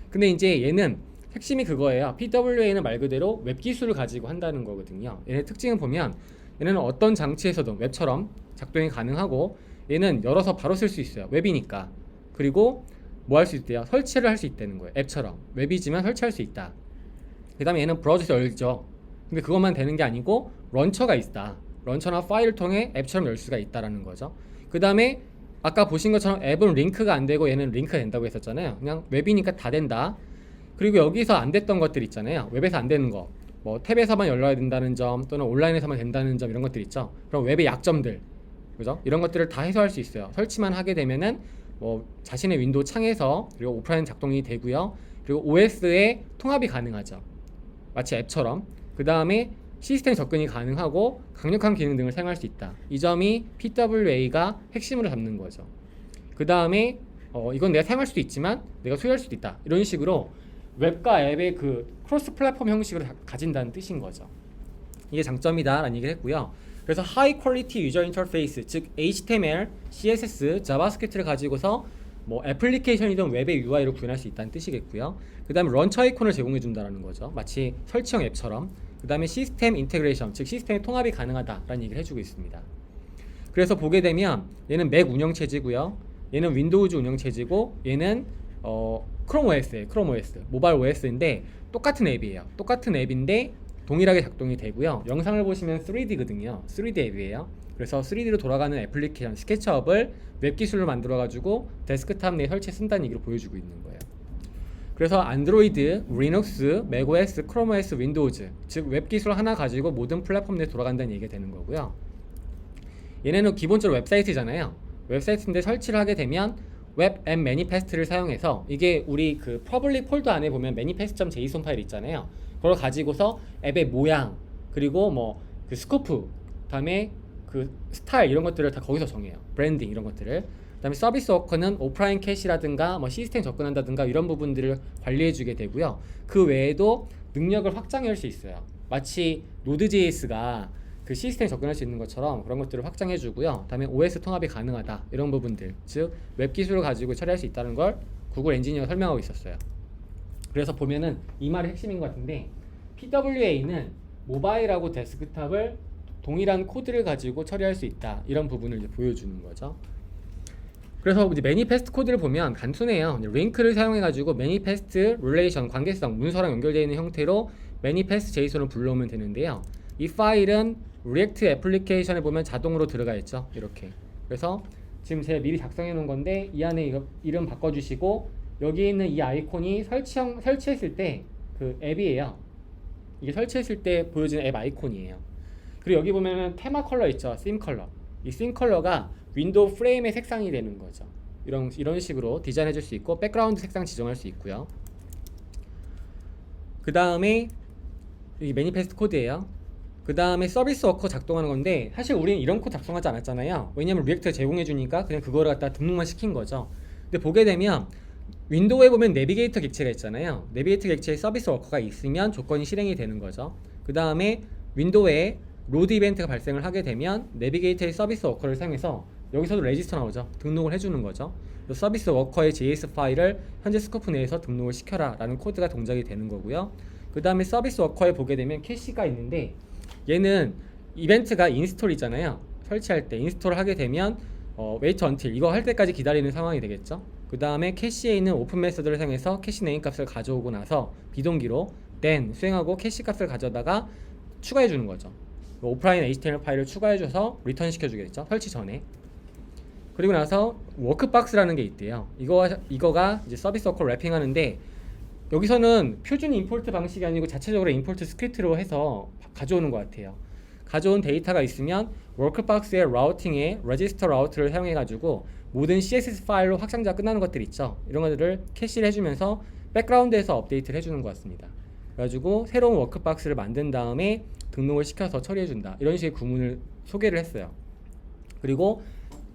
근데 이제 얘는 핵심이 그거예요. PWA는 말 그대로 웹 기술을 가지고 한다는 거거든요. 얘네 특징은 보면 얘네는 어떤 장치에서도 웹처럼 작동이 가능하고 얘는 열어서 바로 쓸 수 있어요. 웹이니까. 그리고 뭐 할 수 있대요? 설치를 할 수 있다는 거예요. 앱처럼. 웹이지만 설치할 수 있다. 그 다음에 얘는 브라우저에서 열죠. 근데 그것만 되는 게 아니고 런처가 있다. 런처나 파일을 통해 앱처럼 열 수가 있다라는 거죠. 그 다음에 아까 보신 것처럼 앱은 링크가 안 되고 얘는 링크가 된다고 했었잖아요. 그냥 웹이니까 다 된다. 그리고 여기서 안 됐던 것들 있잖아요. 웹에서 안 되는 거. 뭐 탭에서만 열려야 된다는 점 또는 온라인에서만 된다는 점 이런 것들 있죠. 그럼 웹의 약점들. 그죠? 이런 것들을 다 해소할 수 있어요. 설치만 하게 되면은 뭐 자신의 윈도우 창에서 그리고 오프라인 작동이 되고요. 그리고 OS에 통합이 가능하죠. 마치 앱처럼. 그 다음에 시스템 접근이 가능하고 강력한 기능 등을 사용할 수 있다. 이 점이 PWA가 핵심으로 잡는 거죠. 그 다음에 이건 내가 사용할 수도 있지만 내가 소유할 수도 있다. 이런 식으로 웹과 앱의 그 크로스 플랫폼 형식으로 가진다는 뜻인 거죠. 이게 장점이다 라는 얘기를 했고요. 그래서 하이 퀄리티 유저 인터페이스, 즉 HTML, CSS, 자바스크립트를 가지고서 뭐 애플리케이션이든 웹의 UI를 구현할 수 있다는 뜻이겠고요. 그 다음에 런처 아이콘을 제공해 준다는 거죠. 마치 설치형 앱처럼. 그 다음에 시스템 인테그레이션, 즉 시스템의 통합이 가능하다라는 얘기를 해주고 있습니다. 그래서 보게 되면 얘는 맥 운영체제고요. 얘는 윈도우즈 운영체제고 얘는 크롬 OS예요. 크롬 OS, 모바일 OS인데 똑같은 앱이에요. 똑같은 앱인데 동일하게 작동이 되고요. 영상을 보시면 3D거든요. 3D 앱이에요. 그래서 3D로 돌아가는 애플리케이션 스케치업을 웹 기술로 만들어가지고 데스크탑 내에 설치해 쓴다는 얘기를 보여주고 있는 거예요. 그래서 안드로이드, 리눅스, 맥OS, 크롬OS, 윈도우즈 즉 웹 기술 하나 가지고 모든 플랫폼 내에 돌아간다는 얘기가 되는 거고요. 얘네는 기본적으로 웹사이트잖아요. 웹사이트인데 설치를 하게 되면 웹 앱 매니페스트를 사용해서 이게 우리 그 퍼블릭 폴더 안에 보면 manifest.json 파일 있잖아요. 그걸 가지고서 앱의 모양 그리고 뭐 그 스코프 다음에 그 스타일 이런 것들을 다 거기서 정해요. 브랜딩 이런 것들을. 그다음에 서비스 워커는 오프라인 캐시라든가 뭐 시스템 접근한다든가 이런 부분들을 관리해주게 되고요. 그 외에도 능력을 확장할 수 있어요. 마치 노드.js가 그 시스템 접근할 수 있는 것처럼 그런 것들을 확장해주고요. 다음에 OS 통합이 가능하다 이런 부분들, 즉 웹 기술을 가지고 처리할 수 있다는 걸 구글 엔지니어가 설명하고 있었어요. 그래서 보면은 이 말이 핵심인 것 같은데 PWA는 모바일하고 데스크탑을 동일한 코드를 가지고 처리할 수 있다 이런 부분을 이제 보여주는 거죠. 그래서 이제 매니페스트 코드를 보면 단순해요. 링크를 사용해가지고 매니페스트 릴레이션 관계성 문서랑 연결되어 있는 형태로 매니페스트 JSON을 불러오면 되는데요. 이 파일은 리액트 애플리케이션에 보면 자동으로 들어가 있죠. 이렇게. 그래서 지금 제가 미리 작성해 놓은 건데 이 안에 이거 이름 바꿔주시고 여기 있는 이 아이콘이 설치했을 때 그 앱이에요. 이게 설치했을 때 보여지는 앱 아이콘이에요. 그리고 여기 보면은 테마 컬러 있죠. 심 컬러. 이 심 컬러가 윈도우 프레임의 색상이 되는 거죠. 이런 식으로 디자인해 줄 수 있고 백그라운드 색상 지정할 수 있고요. 그 다음에 이 매니페스트 코드예요. 그 다음에 서비스 워커 작동하는 건데 사실 우리는 이런 코드 작성하지 않았잖아요. 왜냐면 리액트가 제공해 주니까 그냥 그거를 갖다 등록만 시킨 거죠. 근데 보게 되면 윈도우에 보면 내비게이터 객체가 있잖아요. 내비게이터 객체에 서비스 워커가 있으면 조건이 실행이 되는 거죠. 그 다음에 윈도우에 로드 이벤트가 발생을 하게 되면 내비게이터의 서비스 워커를 사용해서 여기서도 레지스터 나오죠. 등록을 해주는 거죠. 서비스 워커의 JS 파일을 현재 스코프 내에서 등록을 시켜라 라는 코드가 동작이 되는 거고요. 그 다음에 서비스 워커에 보게 되면 캐시가 있는데 얘는 이벤트가 인스톨이잖아요. 설치할 때 인스톨을 하게 되면 wait until 이거 할 때까지 기다리는 상황이 되겠죠. 그 다음에 캐시에 있는 오픈 메서드를 사용해서 캐시 네임 값을 가져오고 나서 비동기로 then 수행하고 캐시 값을 가져다가 추가해 주는 거죠. 오프라인 HTML 파일을 추가해 줘서 리턴 시켜주겠죠. 설치 전에. 그리고 나서 워크박스라는 게 있대요. 이거가 이제 서비스 워커 랩핑하는데 여기서는 표준 임포트 방식이 아니고 자체적으로 임포트 스크립트로 해서 가져오는 것 같아요. 가져온 데이터가 있으면 워크박스의 라우팅에 레지스터 라우트를 사용해가지고 모든 CSS 파일로 확장자가 끝나는 것들 있죠. 이런 것들을 캐시를 해주면서 백그라운드에서 업데이트를 해주는 것 같습니다. 그래가지고 새로운 워크박스를 만든 다음에 등록을 시켜서 처리해준다. 이런 식의 구문을 소개를 했어요. 그리고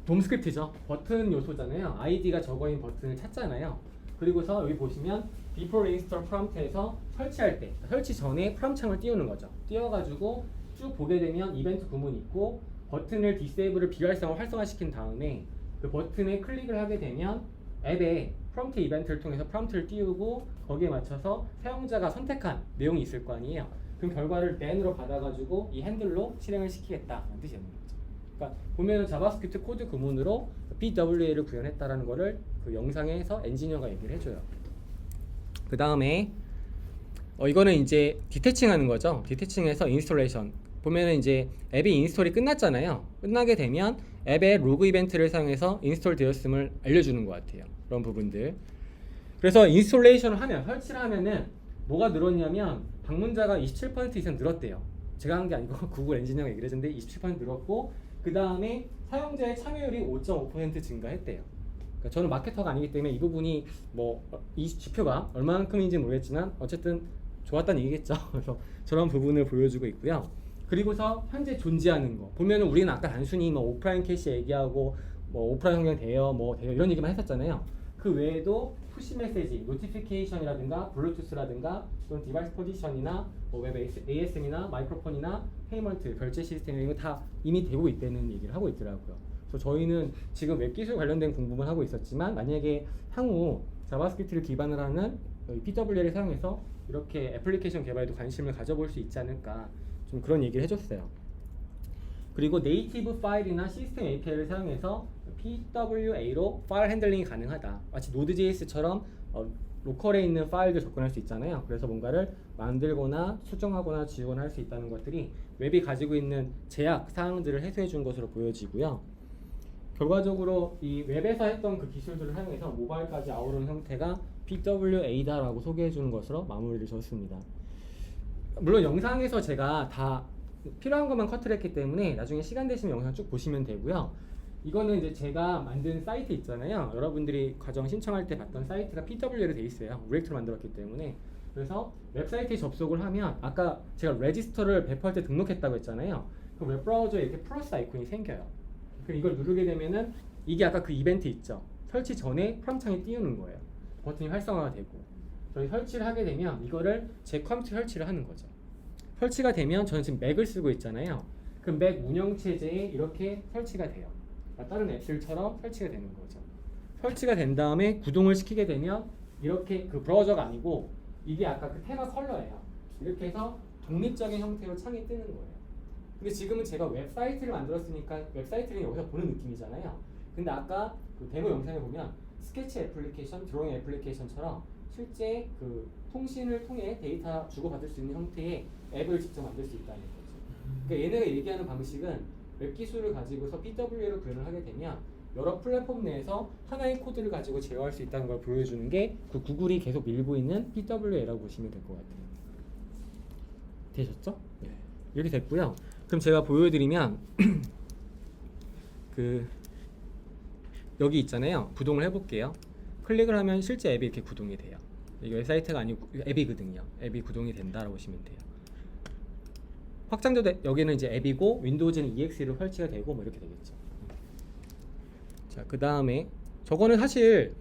돔 스크립트죠. 버튼 요소잖아요. 아이디가 적어인 버튼을 찾잖아요. 그리고서 여기 보시면 before install prompt에서 설치할 때, 설치 전에 프롬프트 창을 띄우는 거죠. 띄워가지고 쭉 보게 되면 이벤트 구문이 있고 버튼을 디세이블을 비활성화 활성화시킨 다음에 그 버튼에 클릭을 하게 되면 앱에 프롬프트 이벤트를 통해서 프롬프트를 띄우고 거기에 맞춰서 사용자가 선택한 내용이 있을 거 아니에요. 그럼 결과를 then으로 받아가지고 이 핸들로 실행을 시키겠다는 뜻이 있는 거죠. 그러니까 보면은 자바스크립트 코드 구문으로 PWA를 구현했다라는 거를 그 영상에서 엔지니어가 얘기를 해줘요. 그 다음에 이거는 이제 디태칭하는 거죠. 디태칭해서 인스톨레이션 보면은 이제 앱이 인스톨이 끝났잖아요. 끝나게 되면 앱의 로그 이벤트를 사용해서 인스톨 되었음을 알려주는 것 같아요. 그런 부분들. 그래서 인스톨레이션을 하면 설치를 하면은 뭐가 늘었냐면 방문자가 27% 이상 늘었대요. 제가 한 게 아니고 구글 엔지니어가 얘기를 해줬는데 27% 늘었고 그 다음에 사용자의 참여율이 5.5% 증가했대요. 그러니까 저는 마케터가 아니기 때문에 이 부분이 뭐 이 지표가 얼마만큼인지 모르겠지만 어쨌든 좋았다는 얘기겠죠. 그래서 저런 부분을 보여주고 있고요. 그리고서 현재 존재하는 거 보면은 우리는 아까 단순히 뭐 오프라인 캐시 얘기하고 뭐 오프라인 환경 돼요 뭐 돼요 이런 얘기만 했었잖아요. 그 외에도 푸시 메시지, 노티피케이션이라든가 블루투스라든가 또는 디바이스 포지션이나 뭐 웹 ASM이나 마이크로폰이나 페이먼트 결제 시스템 이런 거 다 이미 되고 있다는 얘기를 하고 있더라고요. 그래서 저희는 지금 웹 기술 관련된 공부만 하고 있었지만 만약에 향후 자바스크립트를 기반으로 하는 PWA를 사용해서 이렇게 애플리케이션 개발에도 관심을 가져볼 수 있지 않을까 좀 그런 얘기를 해줬어요. 그리고 네이티브 파일이나 시스템 API를 사용해서 PWA로 파일 핸들링이 가능하다. 마치 Node.js처럼 로컬에 있는 파일도 접근할 수 있잖아요. 그래서 뭔가를 만들거나 수정하거나 지우거나 할 수 있다는 것들이 웹이 가지고 있는 제약 사항들을 해소해 준 것으로 보여지고요. 결과적으로 이 웹에서 했던 그 기술들을 사용해서 모바일까지 아우르는 형태가 PWA다라고 소개해 주는 것으로 마무리를 줬습니다. 물론 영상에서 제가 다 필요한 것만 커트를 했기 때문에 나중에 시간 되시면 영상 쭉 보시면 되고요. 이거는 이제 제가 만든 사이트 있잖아요. 여러분들이 과정 신청할 때 봤던 사이트가 PWA로 돼 있어요. 리액트로 만들었기 때문에. 그래서 웹사이트에 접속을 하면 아까 제가 레지스터를 배포할 때 등록했다고 했잖아요. 그 웹브라우저에 이렇게 플러스 아이콘이 생겨요. 그럼 이걸 누르게 되면은 이게 아까 그 이벤트 있죠. 설치 전에 프롬프트 창이 띄우는 거예요. 버튼이 활성화가 되고 저희 설치를 하게 되면 이거를 제 컴퓨터에 설치를 하는 거죠. 설치가 되면 저는 지금 맥을 쓰고 있잖아요. 그 맥 운영체제에 이렇게 설치가 돼요. 다른 앱들처럼 설치가 되는 거죠. 설치가 된 다음에 구동을 시키게 되면 이렇게 그 브라우저가 아니고 이게 아까 그 테마 컬러예요. 이렇게 해서 독립적인 형태로 창이 뜨는 거예요. 근데 지금은 제가 웹사이트를 만들었으니까 웹사이트를 여기서 보는 느낌이잖아요. 근데 아까 그 데모 영상에 보면 스케치 애플리케이션, 드로잉 애플리케이션처럼 실제 그 통신을 통해 데이터 주고받을 수 있는 형태의 앱을 직접 만들 수 있다는 거죠. 그러니까 얘네가 얘기하는 방식은 웹 기술을 가지고서 PWA로 구현을 하게 되면 여러 플랫폼 내에서 하나의 코드를 가지고 제어할 수 있다는 걸 보여주는 게 그 구글이 계속 밀고 있는 PWA라고 보시면 될 것 같아요. 되셨죠? 네. 이렇게 됐고요. 그럼 제가 보여드리면 그 여기 있잖아요. 구동을 해볼게요. 클릭을 하면 실제 앱이 이렇게 구동이 돼요. 이게 웹사이트가 아니고 앱이거든요. 앱이 구동이 된다라고 보시면 돼요. 확장도 여기는 이제 앱이고 윈도우즈는 EXE로 설치가 되고 뭐 이렇게 되겠죠. 자, 그 다음에 저거는 사실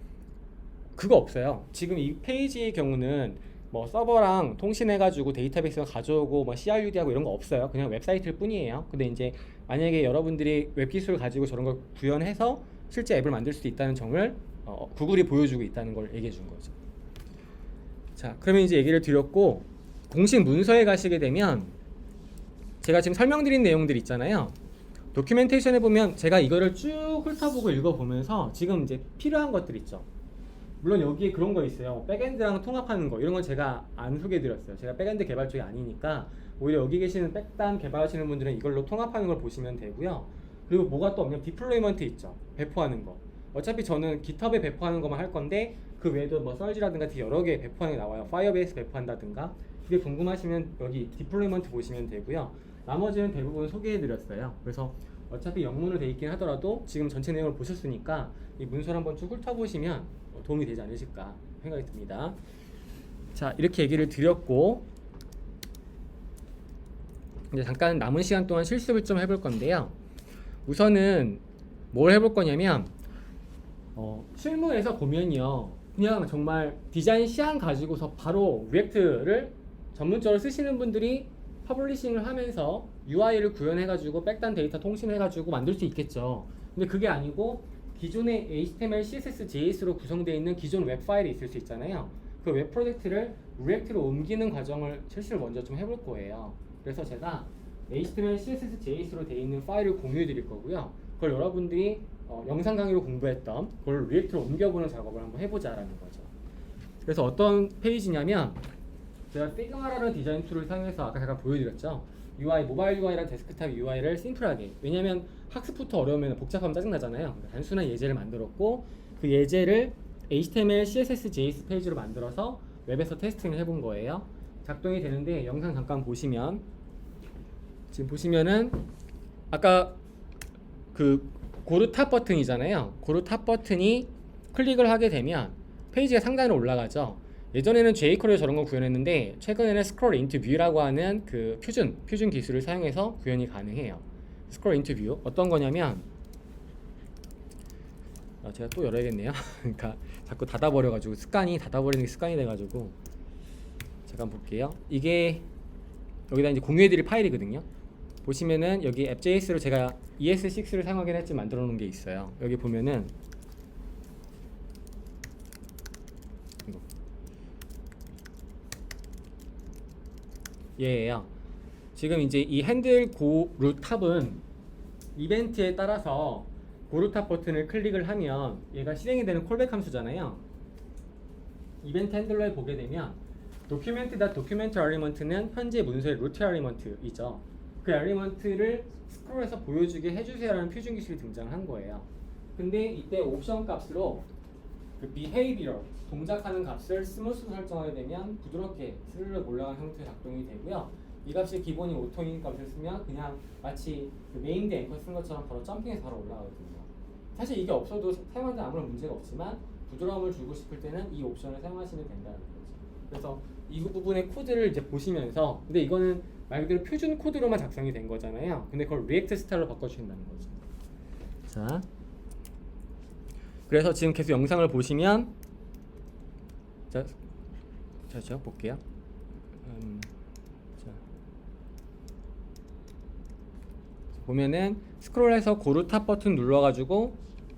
그거 없어요. 지금 이 페이지의 경우는 뭐 서버랑 통신해가지고 데이터베이스가 가져오고 뭐 CRUD하고 이런 거 없어요. 그냥 웹사이트일 뿐이에요. 근데 이제 만약에 여러분들이 웹 기술을 가지고 저런 걸 구현해서 실제 앱을 만들 수 있다는 점을 구글이 보여주고 있다는 걸 얘기해 준 거죠. 자, 그러면 이제 얘기를 드렸고 공식 문서에 가시게 되면 제가 지금 설명드린 내용들 있잖아요. 도큐멘테이션에 보면 제가 이거를 쭉 훑어보고 읽어보면서 지금 이제 필요한 것들 있죠. 물론 여기에 그런 거 있어요. 백엔드랑 통합하는 거 이런 건 제가 안 소개해드렸어요. 제가 백엔드 개발 쪽이 아니니까 오히려 여기 계시는 백단 개발하시는 분들은 이걸로 통합하는 걸 보시면 되고요. 그리고 뭐가 또 없냐면 디플로이먼트 있죠. 배포하는 거. 어차피 저는 깃허브에 배포하는 것만 할 건데 그 외에도 뭐 썰지라든가 여러 개 배포하는 게 나와요. 파이어베이스 배포한다든가. 그게 궁금하시면 여기 디플로이먼트 보시면 되고요. 나머지는 대부분 소개해드렸어요. 그래서 어차피 영문으로 돼 있긴 하더라도 지금 전체 내용을 보셨으니까 이 문서를 한번 쭉 훑어보시면 도움이 되지 않으실까 생각이 듭니다. 자, 이렇게 얘기를 드렸고 이제 잠깐 남은 시간 동안 실습을 좀 해볼 건데요. 우선은 뭘 해볼 거냐면 실무에서 보면요, 그냥 정말 디자인 시안 가지고서 바로 리액트를 전문적으로 쓰시는 분들이 퍼블리싱을 하면서 UI를 구현해가지고 백단 데이터 통신해가지고 만들 수 있겠죠. 근데 그게 아니고 기존의 HTML, CSS, JS로 구성되어 있는 기존 웹 파일이 있을 수 있잖아요. 그 웹 프로젝트를 리액트로 옮기는 과정을 실시를 먼저 좀 해볼 거예요. 그래서 제가 HTML, CSS, JS로 되어 있는 파일을 공유해 드릴 거고요. 그걸 여러분들이 영상 강의로 공부했던 그걸 리액트로 옮겨보는 작업을 한번 해보자라는 거죠. 그래서 어떤 페이지냐면 제가 피그마라는 디자인 툴을 사용해서 아까 제가 보여드렸죠. UI, 모바일 UI랑 데스크탑 UI를 심플하게, 왜냐면 학습부터 어려우면 복잡하면 짜증나잖아요. 단순한 예제를 만들었고 그 예제를 HTML, CSS, JS 페이지로 만들어서 웹에서 테스팅을 해본 거예요. 작동이 되는데 영상 잠깐 보시면 지금 보시면은 아까 그 고르 탑 버튼이잖아요. 고르 탑 버튼이 클릭을 하게 되면 페이지가 상단으로 올라가죠. 예전에는 jQuery로 저런 걸 구현했는데 최근에는 스크롤 인투 뷰라고 하는 그 퓨전 기술을 사용해서 구현이 가능해요. 스크롤 인투 뷰 어떤 거냐면 제가 또 열어야겠네요. 그러니까 자꾸 닫아버려가지고 닫아버리는 게 습관이 돼가지고 잠깐 볼게요. 이게 여기다 이제 공유해드릴 파일이거든요. 보시면은 여기 앱.js로 제가 ES6를 사용하긴 했지만 만들어 놓은 게 있어요. 여기 보면은 이거 얘예요. 지금 이제 이 핸들 고루탑은 이벤트에 따라서 고루탑 버튼을 클릭을 하면 얘가 실행이 되는 콜백 함수잖아요. 이벤트 핸들러에 보게 되면 document element는 현재 문서의 root element이죠. 그 엘리먼트를 스크롤해서 보여주게 해주세요라는 퓨전 기술이 등장한 거예요. 근데 이때 옵션 값으로 그 behavior, 동작하는 값을 스무스로 설정하게 되면 부드럽게 스르륵 올라가는 형태의 작동이 되고요. 이 값이 기본이 오토인 값을 쓰면 그냥 마치 그 메인 대 앵커 쓴 것처럼 바로 점핑해서 바로 올라가거든요. 사실 이게 없어도 사용하는데 아무런 문제가 없지만 부드러움을 주고 싶을 때는 이 옵션을 사용하시면 된다는 거죠. 그래서 이 부분의 코드를 이제 보시면서, 근데 이거는 말 그대로 표준 코드로만 작성이 된 거잖아요. 근데 그걸 리액트 스타일로 바꿔주신다는 거죠. 자, 그래서 지금 계속 영상을 보시면 제가 볼게요. 자, 보면은 스크롤해서 고루 탑 버튼 눌러가지고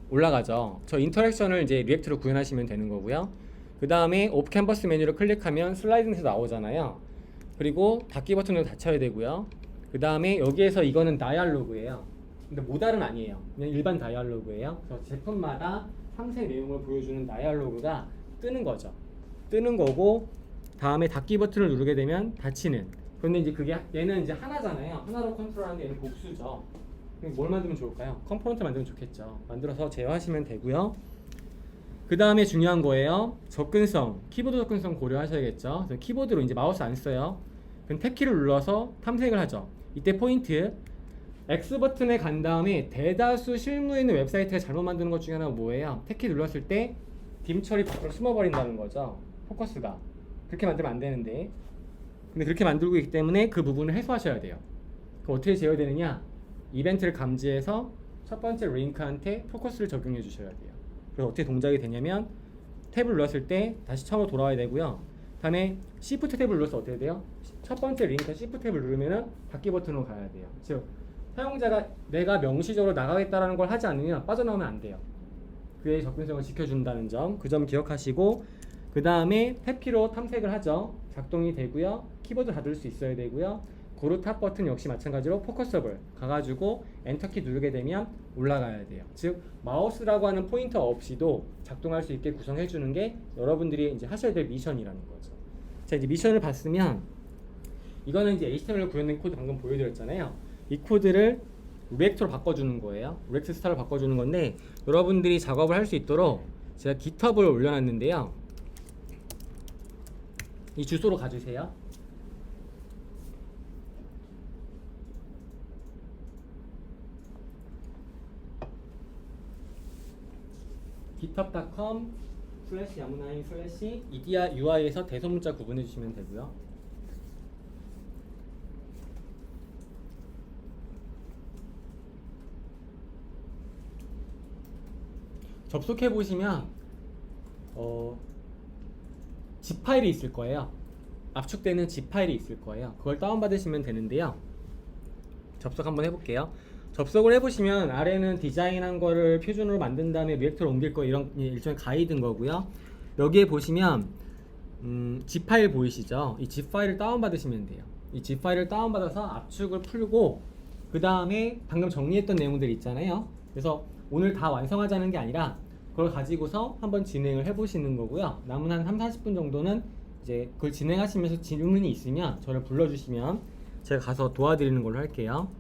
올라가죠. 저 인터랙션을 이제 리액트로 구현하시면 되는 거고요. 그 다음에 오프 캔버스 메뉴를 클릭하면 슬라이딩에서 나오잖아요. 그리고 닫기 버튼으로 닫혀야 되고요. 그 다음에 여기에서 이거는 다이얼로그예요. 근데 모달은 아니에요. 그냥 일반 다이얼로그예요. 그래서 제품마다 상세 내용을 보여주는 다이얼로그가 뜨는 거죠. 뜨는 거고, 다음에 닫기 버튼을 누르게 되면 닫히는. 그런데 이제 그게 얘는 이제 하나잖아요. 하나로 컨트롤하는데 얘는 복수죠. 그럼 뭘 만들면 좋을까요? 컴포넌트 만들면 좋겠죠. 만들어서 제어하시면 되고요. 그 다음에 중요한 거예요. 접근성, 키보드 접근성 고려하셔야겠죠. 그래서 키보드로 이제 마우스 안 써요. 그럼 탭키를 눌러서 탐색을 하죠. 이때 포인트 X 버튼에 간 다음에 대다수 실무에 있는 웹사이트가 잘못 만드는 것 중에 하나가 뭐예요? 탭키 눌렀을 때 dim 처리 밖으로 숨어버린다는 거죠. 포커스가 그렇게 만들면 안 되는데, 근데 그렇게 만들고 있기 때문에 그 부분을 해소하셔야 돼요. 그럼 어떻게 제어되느냐? 이벤트를 감지해서 첫 번째 링크한테 포커스를 적용해 주셔야 돼요. 그래서 어떻게 동작이 되냐면 탭을 눌렀을 때 다시 처음으로 돌아와야 되고요. 다음에 Shift 탭을 눌러서 어떻게 돼요? 첫 번째 링크 Shift 탭을 누르면은 닫기 버튼으로 가야 돼요. 즉 사용자가 내가 명시적으로 나가겠다라는 걸 하지 않으면 빠져나오면 안 돼요. 그의 접근성을 지켜준다는 점, 그 점 기억하시고, 그 다음에 탭키로 탐색을 하죠. 작동이 되고요. 키보드 닫을 수 있어야 되고요. 고루 탑 버튼 역시 마찬가지로 포커서블 가가지고 엔터키 누르게 되면 올라가야 돼요. 즉 마우스라고 하는 포인터 없이도 작동할 수 있게 구성해 주는 게 여러분들이 이제 하셔야 될 미션이라는 거죠. 자, 이제 미션을 봤으면 이거는 이제 HTML로 구현된 코드 방금 보여드렸잖아요. 이 코드를 리액터로 바꿔주는 거예요. 리액트 스타일로 바꿔주는 건데 여러분들이 작업을 할 수 있도록 제가 깃허브를 올려놨는데요. 이 주소로 가주세요. github.com/yamunain/edia/UI에서 대소문자 구분해 주시면 되고요. 접속해 보시면 zip 파일이 있을 거예요. 압축되는 zip 파일이 있을 거예요. 그걸 다운받으시면 되는데요. 접속 한번 해볼게요. 접속을 해보시면 아래는 디자인한 거를 표준으로 만든 다음에 리액터로 옮길 거 이런 일종의 가이드인 거고요. 여기에 보시면 zip 파일 보이시죠? 이 zip 파일을 다운받으시면 돼요. 이 zip 파일을 다운받아서 압축을 풀고 그 다음에 방금 정리했던 내용들 있잖아요. 그래서 오늘 다 완성하자는 게 아니라 그걸 가지고서 한번 진행을 해보시는 거고요. 남은 한 3-40분 정도는 이제 그걸 진행하시면서 질문이 있으면 저를 불러주시면 제가 가서 도와드리는 걸로 할게요.